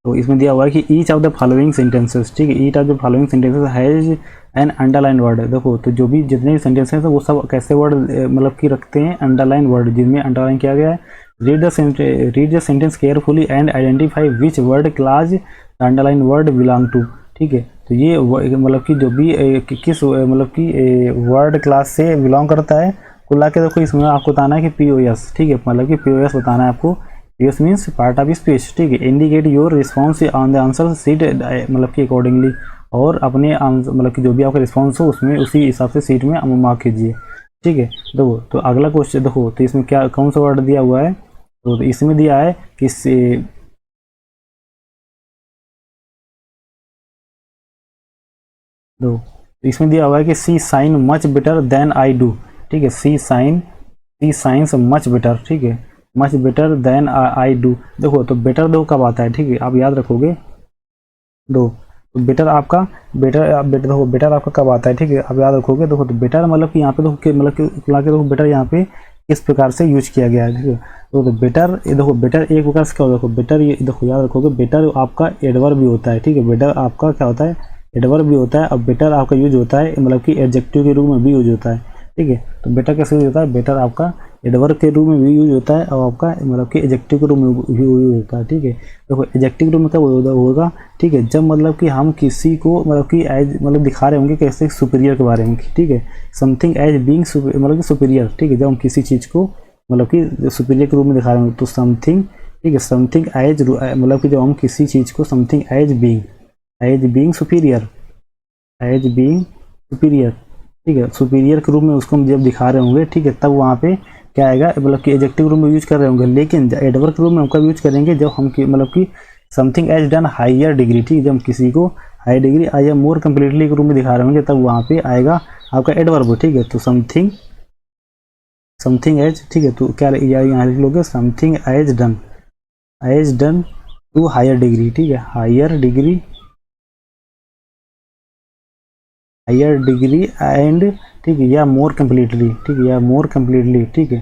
तो इसमें दिया हुआ है कि each of the following sentences, ठीक है, each of the following sentences has an underline word, देखो तो जो भी जितने भी सेंटेंसेस हैं वो सब कैसे वर्ड मतलब कि रखते हैं, अंडरलाइन वर्ड, जिनमें अंडरलाइन किया गया है। Read the sentence carefully and identify which word class the underline word belong to, ठीक है। तो ये मतलब कि जो भी किस मतलब कि वर्ड क्लास से बिलोंग करता है, कुल ला के देखो इसमें आपको बताना है कि पी ओ एस, ठीक है, मतलब कि पी ओ एस बताना है आपको, P S means part of speech, ठीक है। Indicate your response on the answer sheet, मतलब कि अकॉर्डिंगली, और अपने मतलब कि जो भी आपका रिस्पॉन्स हो उसमें उसी हिसाब से सीट में मार्क कीजिए, ठीक है। देखो तो अगला क्वेश्चन देखो, तो इसमें क्या कौन सा वर्ड दिया हुआ है, तो इसमें दिया है कि दो, तो इसमें दिया हुआ है कि she sings much better than I do, ठीक है, सी साइंस मच बेटर, ठीक है, much better than I do. देखो तो बेटर दो कब आता है, ठीक है, आप याद रखोगे दो, तो बेटर आपका, बेटर देखो बेटर आपका कब आता है, ठीक है, आप याद रखोगे। देखो तो बेटर मतलब कि यहाँ पे देखो मतलब कि ला के देखो बेटर यहाँ पे किस प्रकार से यूज किया गया है, ठीक है। तो बेटर, ये देखो बेटर एक प्रकार से क्या होता है, देखो बेटर, ये देखो याद रखोगे बेटर आपका एडवर्ब भी होता है, ठीक है, बेटर आपका क्या होता है, एडवर्ब भी होता है। अब बेटर आपका यूज होता है मतलब कि एडजेक्टिव के रूप में भी यूज होता है, ठीक है। तो बेटर कैसे यूज होता है, बेटर आपका एडवर्ब के रूप में भी यूज होता है और आपका मतलब कि एडजेक्टिव के रूप में भी यूज होता है, ठीक है। देखो एडजेक्टिव रूप में कब होगा, ठीक है, जब मतलब कि हम किसी को मतलब कि एज मतलब दिखा रहे होंगे कैसे सुपीरियर के बारे में, ठीक है, समथिंग एज बीइंग मतलब कि सुपीरियर, ठीक है, जब हम किसी चीज़ को मतलब कि सुपीरियर के रूप में दिखा रहे होंगे तो समथिंग, ठीक है, समथिंग एज मतलब कि जब हम किसी चीज़ को something as being superior, as being superior, ठीक है, सुपीरियर के रूप में उसको हम जब दिखा रहे होंगे, ठीक है, तब वहाँ पे क्या आएगा, मतलब कि एडजेक्टिव रूप में यूज कर रहे होंगे। लेकिन एडवर्ब के रूप में हम कब यूज करेंगे, जब हम मतलब कि something as done higher degree, ठीक है, जब हम किसी को हाई डिग्री या मोर कम्प्लीटली के रूप में दिखा रहे होंगे तब वहाँ पे आएगा आपका एडवर्ब, ठीक है। तो समथिंग एज, ठीक है, तो क्या यहाँ लिख लोगे, something as done to higher degree, ठीक है, हायर डिग्री एंड, ठीक है, या मोर कम्प्लीटली, ठीक है, या मोर कम्प्लीटली, ठीक है,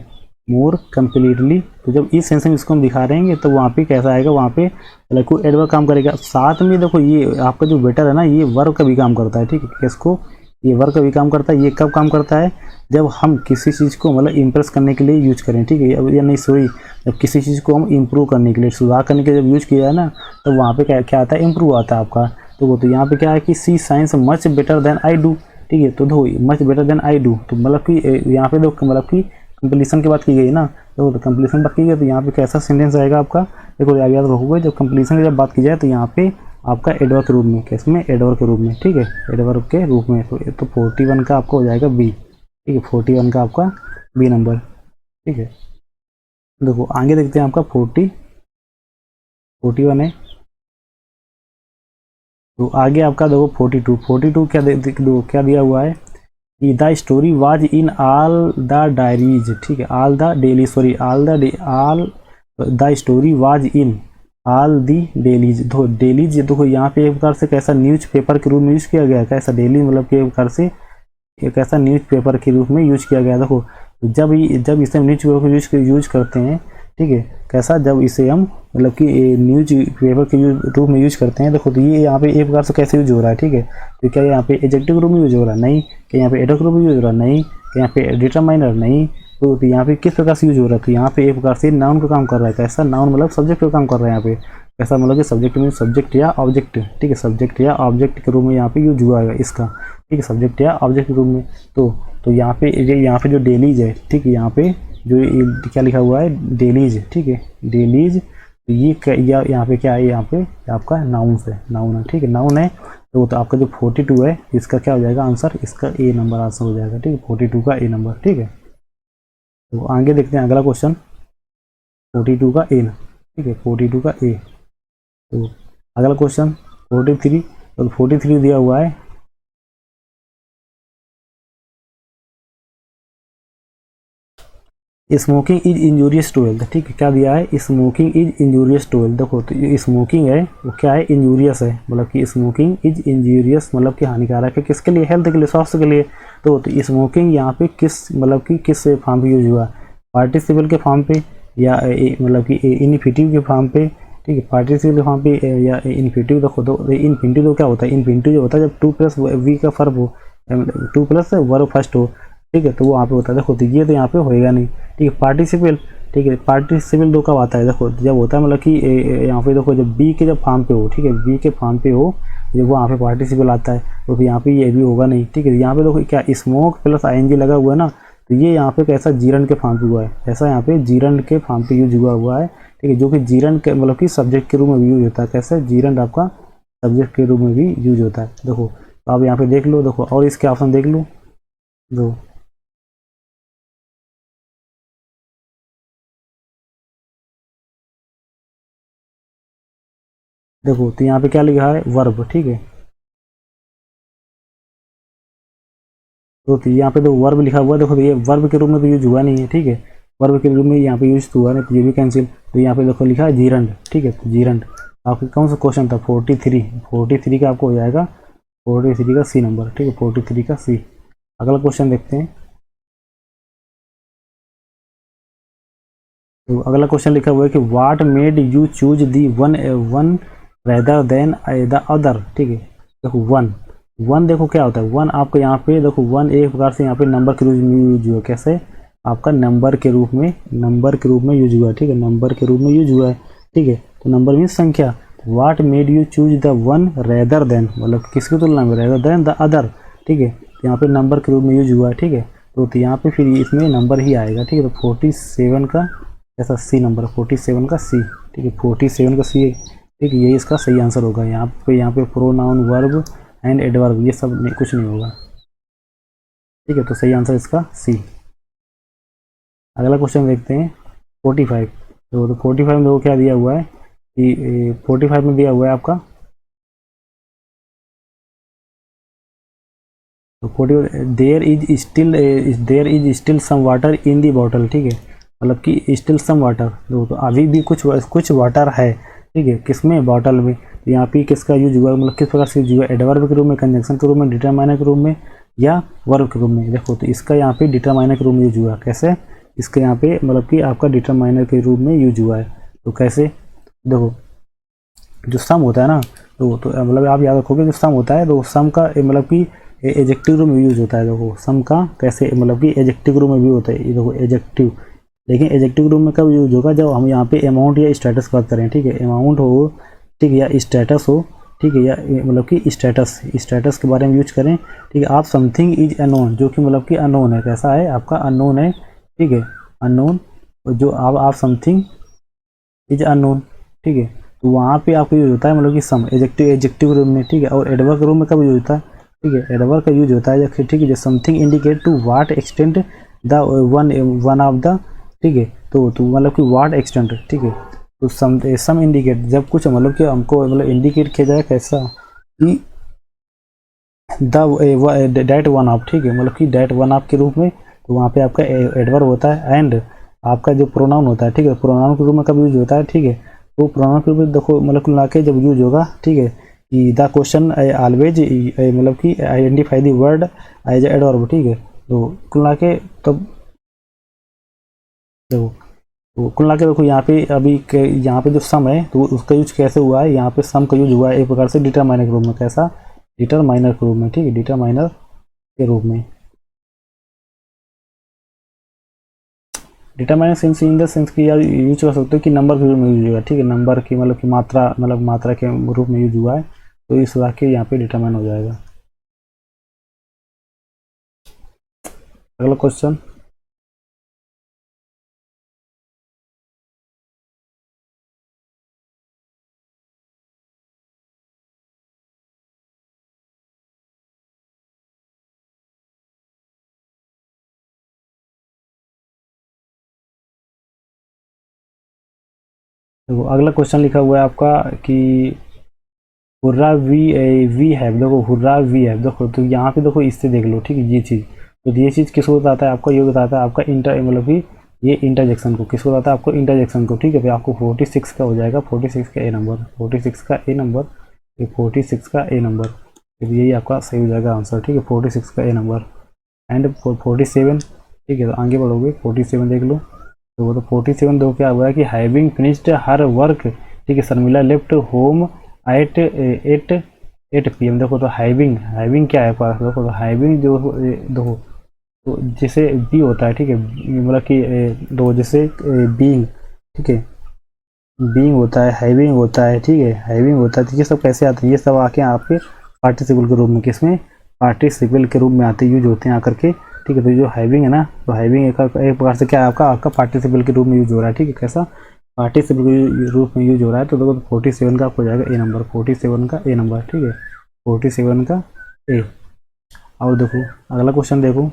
मोर कम्प्लीटली। तो जब इस सेंस में इसको हम दिखा रहेंगे तो वहाँ पे कैसा आएगा, वहाँ पे लाइक को एडवर्ब काम करेगा। साथ में देखो ये आपका जो बेटर है ना, ये वर्ब का भी काम करता है, ठीक है, किसको, ये वर्ब का भी काम करता है। ये कब काम करता है, जब हम किसी चीज़ को मतलब इम्प्रेस करने के लिए यूज करें, ठीक है, अब या नहीं सॉरी, जब किसी चीज़ को हम इम्प्रूव करने के लिए, सुधार करने के लिए जब यूज किया है ना, तो वहाँ पे क्या क्या आता है, इम्प्रूव आता है आपका। तो यहाँ पे क्या है कि she sings much better than I do, ठीक है, तो दो much better than I do, तो मतलब कि यहाँ पे देखो मतलब कि कंप्लीसन की बात की गई ना, देखो तो कंप्लीसन बात की गई तो यहाँ पे कैसा सेंटेंस आएगा आपका, देखो याद रखोगे जब कंप्लीसन की जब बात की जाए तो यहाँ पे आपका एडवर्ब के रूप में, कैसे में, एडवर्ब के रूप में, ठीक है, एडवर्ब के रूप में। तो 41 का आपका हो जाएगा बी, ठीक है, 41 का आपका बी नंबर, ठीक है। देखो आगे देखते हैं आपका 41 है, तो आगे आपका देखो 42 क्या दिया हुआ है, the story was in all the diaries, ठीक है, all the daily, sorry all the story was in all the dailies. देखो डेलीज, देखो यहाँ पे एक प्रकार से कैसा न्यूज पेपर के रूप में यूज किया गया, कैसा डेली मतलब कि एक प्रकार से एक ऐसा न्यूज पेपर के रूप में यूज किया गया। देखो जब इसे हम न्यूज पेपर को यूज करते हैं, ठीक है, कैसा, जब इसे हम मतलब कि न्यूज पेपर के रूप में यूज करते हैं, देखो तो ये यहाँ पे एक प्रकार से कैसे यूज हो रहा है, ठीक है, तो क्या यहाँ पे एडजेक्टिव रूप में यूज हो रहा है, नहीं, क्या यहाँ पे एडवर्ब रूप में यूज हो रहा है, नहीं, क्या यहाँ पे डिटरमाइनर, नहीं, तो यहाँ पे किस प्रकार से यूज हो रहा है, तो यहाँ पे एक प्रकार से नाउन का काम कर रहा है, कैसा नाउन मतलब सब्जेक्ट का काम कर रहा है यहाँ पे, कैसा मतलब कि सब्जेक्ट में सब्जेक्ट या ऑब्जेक्ट, ठीक है, सब्जेक्ट या ऑब्जेक्ट के रूप में यहाँ पे यूज हुआ है इसका, ठीक है, सब्जेक्ट या ऑब्जेक्ट के रूप में। तो यहाँ पे जो डेलीज है, ठीक है, यहाँ पे जो क्या लिखा हुआ है, डेलीज, ठीक है, डेलीज, तो ये यहाँ पे क्या है, यहाँ पे आपका नाउन है, नाउन है, ठीक है, नाउन है। तो आपका जो 42 है इसका क्या हो जाएगा आंसर, इसका ए नंबर आंसर हो जाएगा, ठीक है, 42 का ए नंबर, ठीक है। तो आगे देखते हैं अगला क्वेश्चन, 42 का ए, ठीक है, 42 का ए। तो अगला क्वेश्चन 43, तो 43 दिया हुआ है, smoking is injurious to health, ठीक है, क्या दिया है, smoking is injurious to health. देखो तो ये स्मोकिंग है वो क्या है, इंजूरियस है, मतलब कि स्मोकिंग इज इंजूरियस मतलब कि हानिकारक है, किसके लिए, हेल्थ के लिए, स्वास्थ्य के लिए। तो स्मोकिंग यहाँ पे किस मतलब कि किस फॉर्म पे यूज हुआ, पार्टिसिपल के फॉर्म पे या मतलब कि इन्फिनिटिव के फॉर्म पे, ठीक है, पार्टिसिपल के फॉर्म पे या इन्फिनिटिव। देखो तो इन्फिनिटिव तो क्या होता है, इन्फिनिटिव जो होता है जब 2+V का फर्क हो, 2+ वर्ब फर्स्ट हो, ठीक है, तो वो वहाँ पे होता है। देखो तो ये तो यहाँ पे होएगा नहीं, ठीक है, पार्टिसिपल, ठीक है, पार्टिसिपल दो कब आता है, देखो जब होता है मतलब कि यहाँ पे देखो जब बी के जब फॉर्म पे हो, ठीक है, बी के फॉर्म पे हो जब वो यहाँ पे पार्टिसिपल आता है, तो फिर यहाँ पे ये भी होगा नहीं, ठीक है। यहाँ पे देखो क्या स्मोक प्लस ING लगा हुआ है ना, तो ये यहाँ पे कैसा जीरन के फॉर्म पे हुआ है, ऐसा यहाँ पे जीरन के फॉर्म पे यूज हुआ है, ठीक है, जो कि जीरन के मतलब कि सब्जेक्ट के रूप में भी यूज होता है, कैसे जीरन आपका सब्जेक्ट के रूप में भी यूज होता है। देखो तो आप यहाँ पे देख लो, देखो और इसके ऑप्शन देख लो, दो, देखो तो यहाँ पे क्या लिखा है, वर्ब, ठीक है, तो यहाँ पे तो वर्ब लिखा हुआ है, देखो तो ये वर्ब के रूप में तो यूज हुआ नहीं है, ठीक है, वर्ब के रूप में यहाँ पे यूज तो हुआ नहीं, तो ये भी कैंसिल। तो यहाँ पे देखो लिखा है जीरंड, ठीक है, तो जीरंड आपको कौन सा क्वेश्चन था 43 का आपको हो जाएगा 43 का सी नंबर, ठीक है, 43 का सी। अगला क्वेश्चन देखते हैं। तो अगला क्वेश्चन लिखा हुआ है कि what made you choose the one one rather than the other, ठीक है। देखो वन देखो क्या होता है, वन आपको यहाँ पे देखो वन एक प्रकार से यहाँ पे नंबर के रूप में यूज हुआ है, कैसे आपका नंबर के रूप में यूज हुआ है, ठीक है, नंबर के रूप में यूज हुआ है, ठीक है। तो नंबर मीन्स संख्या। What made you choose the one rather than, मतलब किसकी तुलना में, रेदर देन द अदर, ठीक है, यहाँ पे नंबर के रूप में यूज हुआ है, ठीक है। तो यहाँ पे फिर इसमें नंबर ही आएगा, ठीक है। तो 47 का ऐसा सी नंबर, 47 का सी, ठीक है, 47 का सी, ठीक है, यही इसका सही आंसर होगा। यहाँ पे प्रोनाउन वर्ब एंड एडवर्ब ये सब नहीं, कुछ नहीं होगा, ठीक है। तो सही आंसर इसका सी। अगला क्वेश्चन देखते हैं 45। तो 45 में देखो क्या दिया हुआ है कि 45 में दिया हुआ है आपका, तो 40 there is still some water in the bottle, ठीक है, मतलब कि स्टिल सम वाटर, तो अभी भी कुछ वाटर है, ठीक है, किसमें, बॉटल में। तो यहाँ पे किसका यूज हुआ, मतलब किस प्रकार से यूज हुआ, एडवर्ब के रूप में, कंजंक्शन के रूप में, डिटरमाइनर के रूप में, या वर्ब के रूप में। देखो तो इसका यहाँ पे डिटरमाइनर के रूप में यूज हुआ, कैसे, इसके यहाँ पे मतलब कि आपका डिटरमाइनर के रूप में यूज हुआ है। तो कैसे, देखो जो सम होता है ना, तो मतलब आप याद रखोगे जो सम होता है, तो सम का मतलब कि एडजेक्टिव रूप में यूज होता है। देखो सम का कैसे, मतलब कि एडजेक्टिव रूप में भी होता है, ये देखो एडजेक्टिव। लेकिन एडजेक्टिव रूप में कब यूज होगा, जब हम यहाँ पे अमाउंट या स्टेटस बात करें, ठीक है, अमाउंट हो, ठीक है, या स्टेटस हो, ठीक है, या मतलब कि स्टेटस के बारे में यूज करें, ठीक है। आप समथिंग इज अननोन, जो कि मतलब कि अननोन है, कैसा है आपका अननोन है, ठीक है, अननोन, जो आप समथिंग इज अननोन, ठीक है, तो वहाँ पे आपको यूज होता है मतलब कि सम, एडजेक्टिव रूप में, ठीक है। और एडवर्ब के रूप में कब यूज होता है, ठीक है, एडवर्ब का यूज होता है, ठीक है, जो something indicate to what extent the one of the, ठीक है, तो मतलब कि व्हाट एक्सटेंट, ठीक है। तो सम इंडिकेट, जब कुछ मतलब कि हमको मतलब इंडिकेट किया जाए कैसा कि द डेट वन ऑफ, ठीक है, मतलब कि डेट वन ऑफ के रूप में, तो वहाँ पे आपका एडवर्ब होता है। एंड आपका जो प्रोनाउन होता है, ठीक है, प्रोनाउन के रूप में कब यूज होता है, ठीक है, तो प्रोनाउन के रूप में देखो मतलब कुल के जब यूज होगा, ठीक है, कि द क्वेश्चन ऑलवेज मतलब कि identify the word as adverb, ठीक है। तो कुल के तब देखो, तो कुल के देखो यहाँ पे अभी यहाँ पे जो सम है, तो उसका यूज कैसे हुआ है, यहाँ पे सम का यूज हुआ है एक प्रकार से डिटरमाइनर के रूप में, कैसा, डिटरमाइनर के रूप में, ठीक है, डिटरमाइनर के रूप में। Determiner sense in the sense की यार यूज कर सकते हो कि नंबर के रूप में यूज हुआ है, ठीक है, नंबर की मतलब कि मात्रा, मतलब मात्रा के रूप में यूज हुआ है, तो इस वाक्य यहाँ पे डिटरमाइन हो जाएगा। अगला क्वेश्चन, देखो अगला क्वेश्चन लिखा हुआ है आपका कि हुर्रा वी हैव, देखो हुर्रा वी हैव, देखो तो यहाँ पे देखो इससे देख लो, ठीक है, ये चीज़, तो ये चीज़ किसको बताता है, आपका ये बताता है आपका इंटर, मतलब कि ये इंटरजेक्शन को, किसको बताता है आपको, इंटरजेक्शन को, ठीक है। फिर आपको 46 का हो जाएगा, 46 का ए नंबर, 46 का ए नंबर, 46 का ए नंबर, फिर यही आपका सही हो जाएगा आंसर, ठीक है, 46 का ए नंबर। एंड 47, ठीक है, तो आगे बढ़ोगे 47 देख लो, तो वो तो 47 देखो क्या हुआ है कि हैविंग फिनिश्ड हर वर्क, ठीक है, Sharmila left home at 8 PM। देखो तो हैविंग क्या है पास, देखो तो हैविंग जो देखो, तो जैसे बी होता है, ठीक है, मतलब कि दो जैसे बीइंग, ठीक है, बीइंग होता है, हैविंग होता है, ठीक है, हैविंग होता है, तो ये सब कैसे आते हैं, ये सब आके आपके पार्टिसिपल के रूप में, किसमें, पार्टिसिपल के रूप में आते यूज होते हैं आकर के, ठीक है। तो जो हैविंग है ना, तो हैविंग एक प्रकार से क्या है आपका पार्टिसिपल के रूप में यूज हो रहा है, ठीक है, कैसा, पार्टिसिपल के रूप में यूज हो रहा है। तो देखो 47 का हो जाएगा ए नंबर, 47 का ए नंबर, ठीक है, 47 का ए। और देखो अगला क्वेश्चन देखो,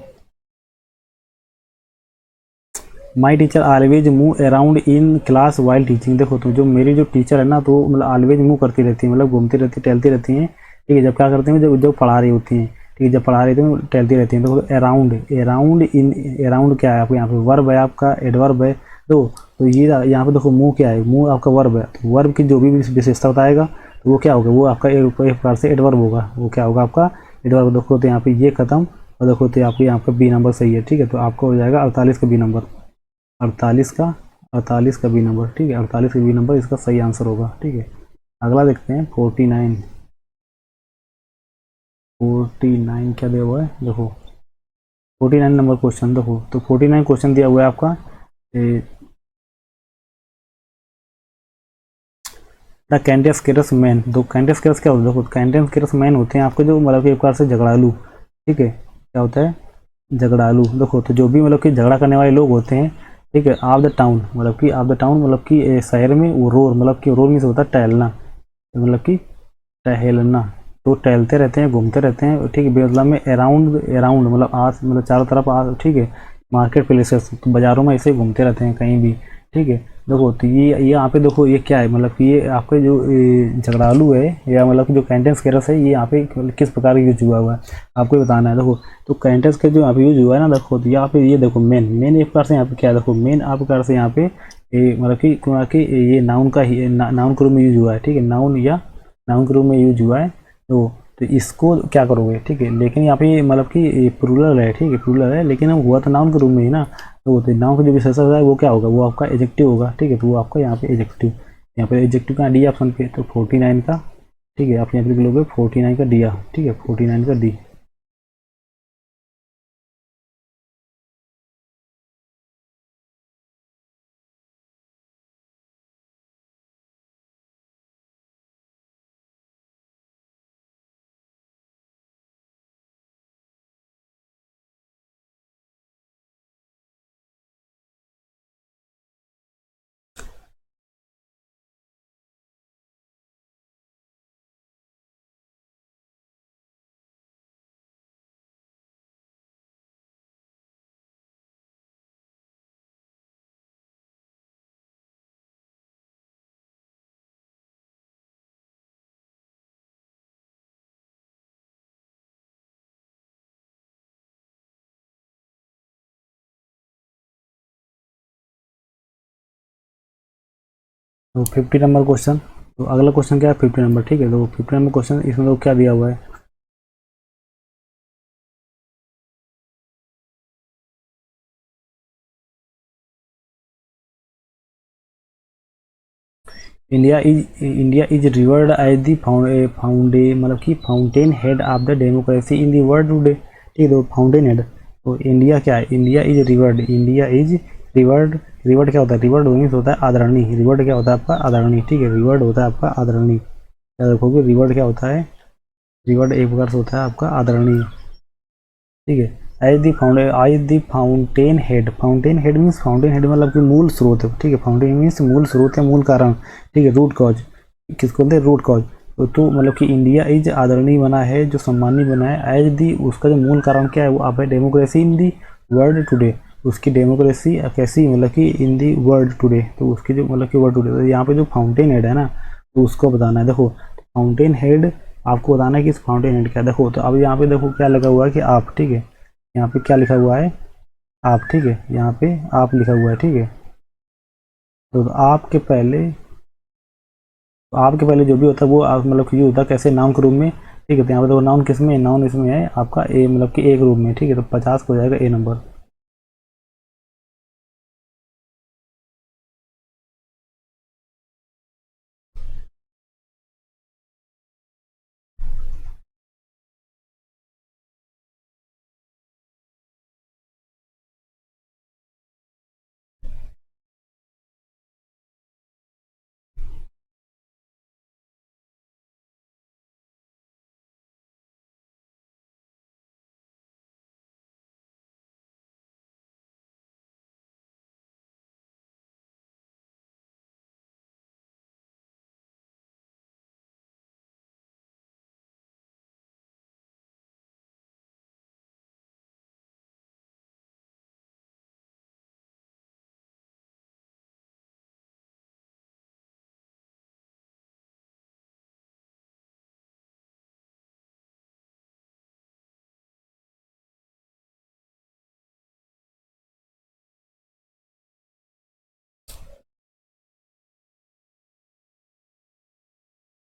my teacher always move around in class while teaching. देखो तो जो मेरी जो टीचर है ना, तो मतलब ऑलवेज मूव करती रहती है, मतलब घूमती रहती, टहलती रहती हैं, ठीक है, जब क्या करती हैं, जब पढ़ा रही होती हैं, ठीक है, जब पढ़ा रहे थे टहलती रहती हैं। देखो अराउंड, अराउंड इन, अराउंड क्या है आपको यहाँ पे वर्ब है, आपका एडवर्ब है। तो ये यहाँ पे देखो मूव क्या है, मूव आपका वर्ब है, तो वर्ब की जो भी विशेषता बताएगा तो वो क्या होगा, वो आपका एक प्रकार से एडवर्ब होगा, वो क्या होगा आपका एडवर्ब। देखो तो यहाँ पे ये खत्म, और देखो तो आपको यहाँ पे बी नंबर सही है। ठीक है, तो आपको हो जाएगा 48 का बी नंबर, 48 का, 48 का बी नंबर। ठीक है, 48 का बी नंबर इसका सही आंसर होगा। ठीक है, अगला देखते हैं 49। 49 क्या दिया हुआ है, देखो 49 नंबर क्वेश्चन। देखो तो 49 क्वेश्चन दिया हुआ है आपका, द कैंडियस केरस मैन। दो कैंडियस केरस क्या होता है, देखो कैंडियस केरस मैन होते हैं आपके जो मतलब कि एक प्रकार से झगड़ालू। ठीक है, क्या होता है, झगड़ालू। देखो तो जो भी मतलब कि झगड़ा करने वाले लोग होते हैं, ठीक है, ऑफ द टाउन मतलब कि ऑफ द टाउन मतलब कि शहर में वो रोर, मतलब कि रोर मीन्स होता है टहलना, मतलब कि टहलना। तो टहलते रहते हैं, घूमते रहते हैं। ठीक है, मतलब में अराउंड, अराउंड मतलब आस, मतलब चारों तरफ आस। ठीक है, मार्केट प्लेसेस, तो बाजारों में ऐसे घूमते रहते हैं कहीं भी। ठीक है, देखो तो ये यहाँ पे देखो ये क्या है, मतलब कि ये आपके जो झगड़ालू है या मतलब कि जो कैंटेंस केरस है, ये यहाँ पे किस प्रकार यूज हुआ है आपको ही बताना है। देखो तो कैंटेंस के जो यहाँ पे यूज हुआ है ना, देखो तो यहाँ पे ये देखो मेन, मेन एक प्रकार से यहाँ पे क्या है, देखो मेन आप प्रकार से यहाँ पे मतलब कि ये नाउन का ही नाउन के रूप में यूज हुआ है। ठीक है, नाउन या नाउन के रूप में यूज हुआ है। तो इसको क्या करोगे, ठीक है, लेकिन यहाँ पे मतलब कि प्लूरल है। ठीक है, प्लूरल है, लेकिन अब हुआ तो नाउन के रूप में ही ना। तो नाउन का जो विशेषण है वो क्या होगा, वो आपका एडजेक्टिव होगा। ठीक है, तो वो आपका यहाँ पे एडजेक्टिव, यहाँ पे एडजेक्टिव का डी ऑप्शन पे, तो 49 का। ठीक है, आप यहाँ पे लिख लोगे 49 का डी। ठीक है, 49 का डी। तो 50 नंबर क्वेश्चन, तो अगला क्वेश्चन क्या है 50 नंबर। ठीक है, तो 50 नंबर क्वेश्चन इसमें तो क्या दिया हुआ है, India is revered as the फाउंडे मतलब कि fountain head of the democracy in the world today. ठीक है, तो फाउंटेन हेड, तो इंडिया क्या है, India is revered, India is revered. Revered क्या होता है, रिवर्ड मीन्स होता है आदरणीय। रिवर्ड क्या होता है आपका आदरणीय। ठीक है, रिवर्ड होता है आपका आदरणीय। क्या देखोगे, रिवर्ड क्या होता है, रिवर्ड एक प्रकार से होता है आपका आदरणीय। ठीक है, एज दी फाउंडे as the fountain head, fountain head means, fountain head मतलब कि मूल स्रोत है। ठीक है, फाउंटेन मीन्स मूल स्रोत है, मूल कारण। ठीक है, रूट कॉज, किसको बोलते हैं, रूट कॉज। तो मतलब कि इंडिया इज आदरणीय बना है, जो सम्मानीय बना है। एज दी, उसका जो मूल कारण क्या है, वो आप है democracy in the world today. उसकी डेमोक्रेसी कैसी, मतलब कि इन दी वर्ल्ड टुडे, तो उसकी जो मतलब कि वर्ल्ड टुडे, तो यहाँ पे जो फाउंटेन हेड है ना, तो उसको बताना है। देखो फाउंटेन हेड आपको बताना है कि इस फाउंटेन हेड क्या। देखो तो अब यहाँ पे देखो क्या लगा हुआ है कि आप। ठीक है, यहाँ पे क्या लिखा हुआ है, आप। ठीक है, यहाँ पे आप लिखा हुआ है। ठीक है, तो आपके पहले जो भी होता है वो आप मतलब कि ये होता है कैसे, नाउन के रूप में। ठीक है, तो यहाँ पे देखो नाउन किस में, नाउन इसमें है आपका ए, मतलब कि एक रूप में। ठीक है, तो 50 को हो जाएगा ए नंबर।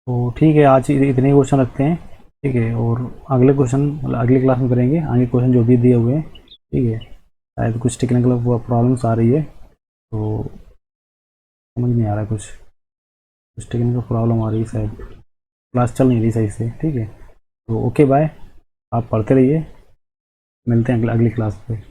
तो ठीक है, आज इतने ही क्वेश्चन रखते हैं। ठीक है, और अगले क्वेश्चन मतलब अगली क्लास में करेंगे आगे क्वेश्चन जो भी दिए हुए हैं। ठीक है, शायद कुछ टेक्निकल प्रॉब्लम्स आ रही है, तो समझ नहीं आ रहा कुछ टेक्निकल प्रॉब्लम आ रही है, शायद क्लास चल नहीं रही सही से। ठीक है, तो ओके बाय, आप पढ़ते रहिए, मिलते हैं अगली क्लास पे।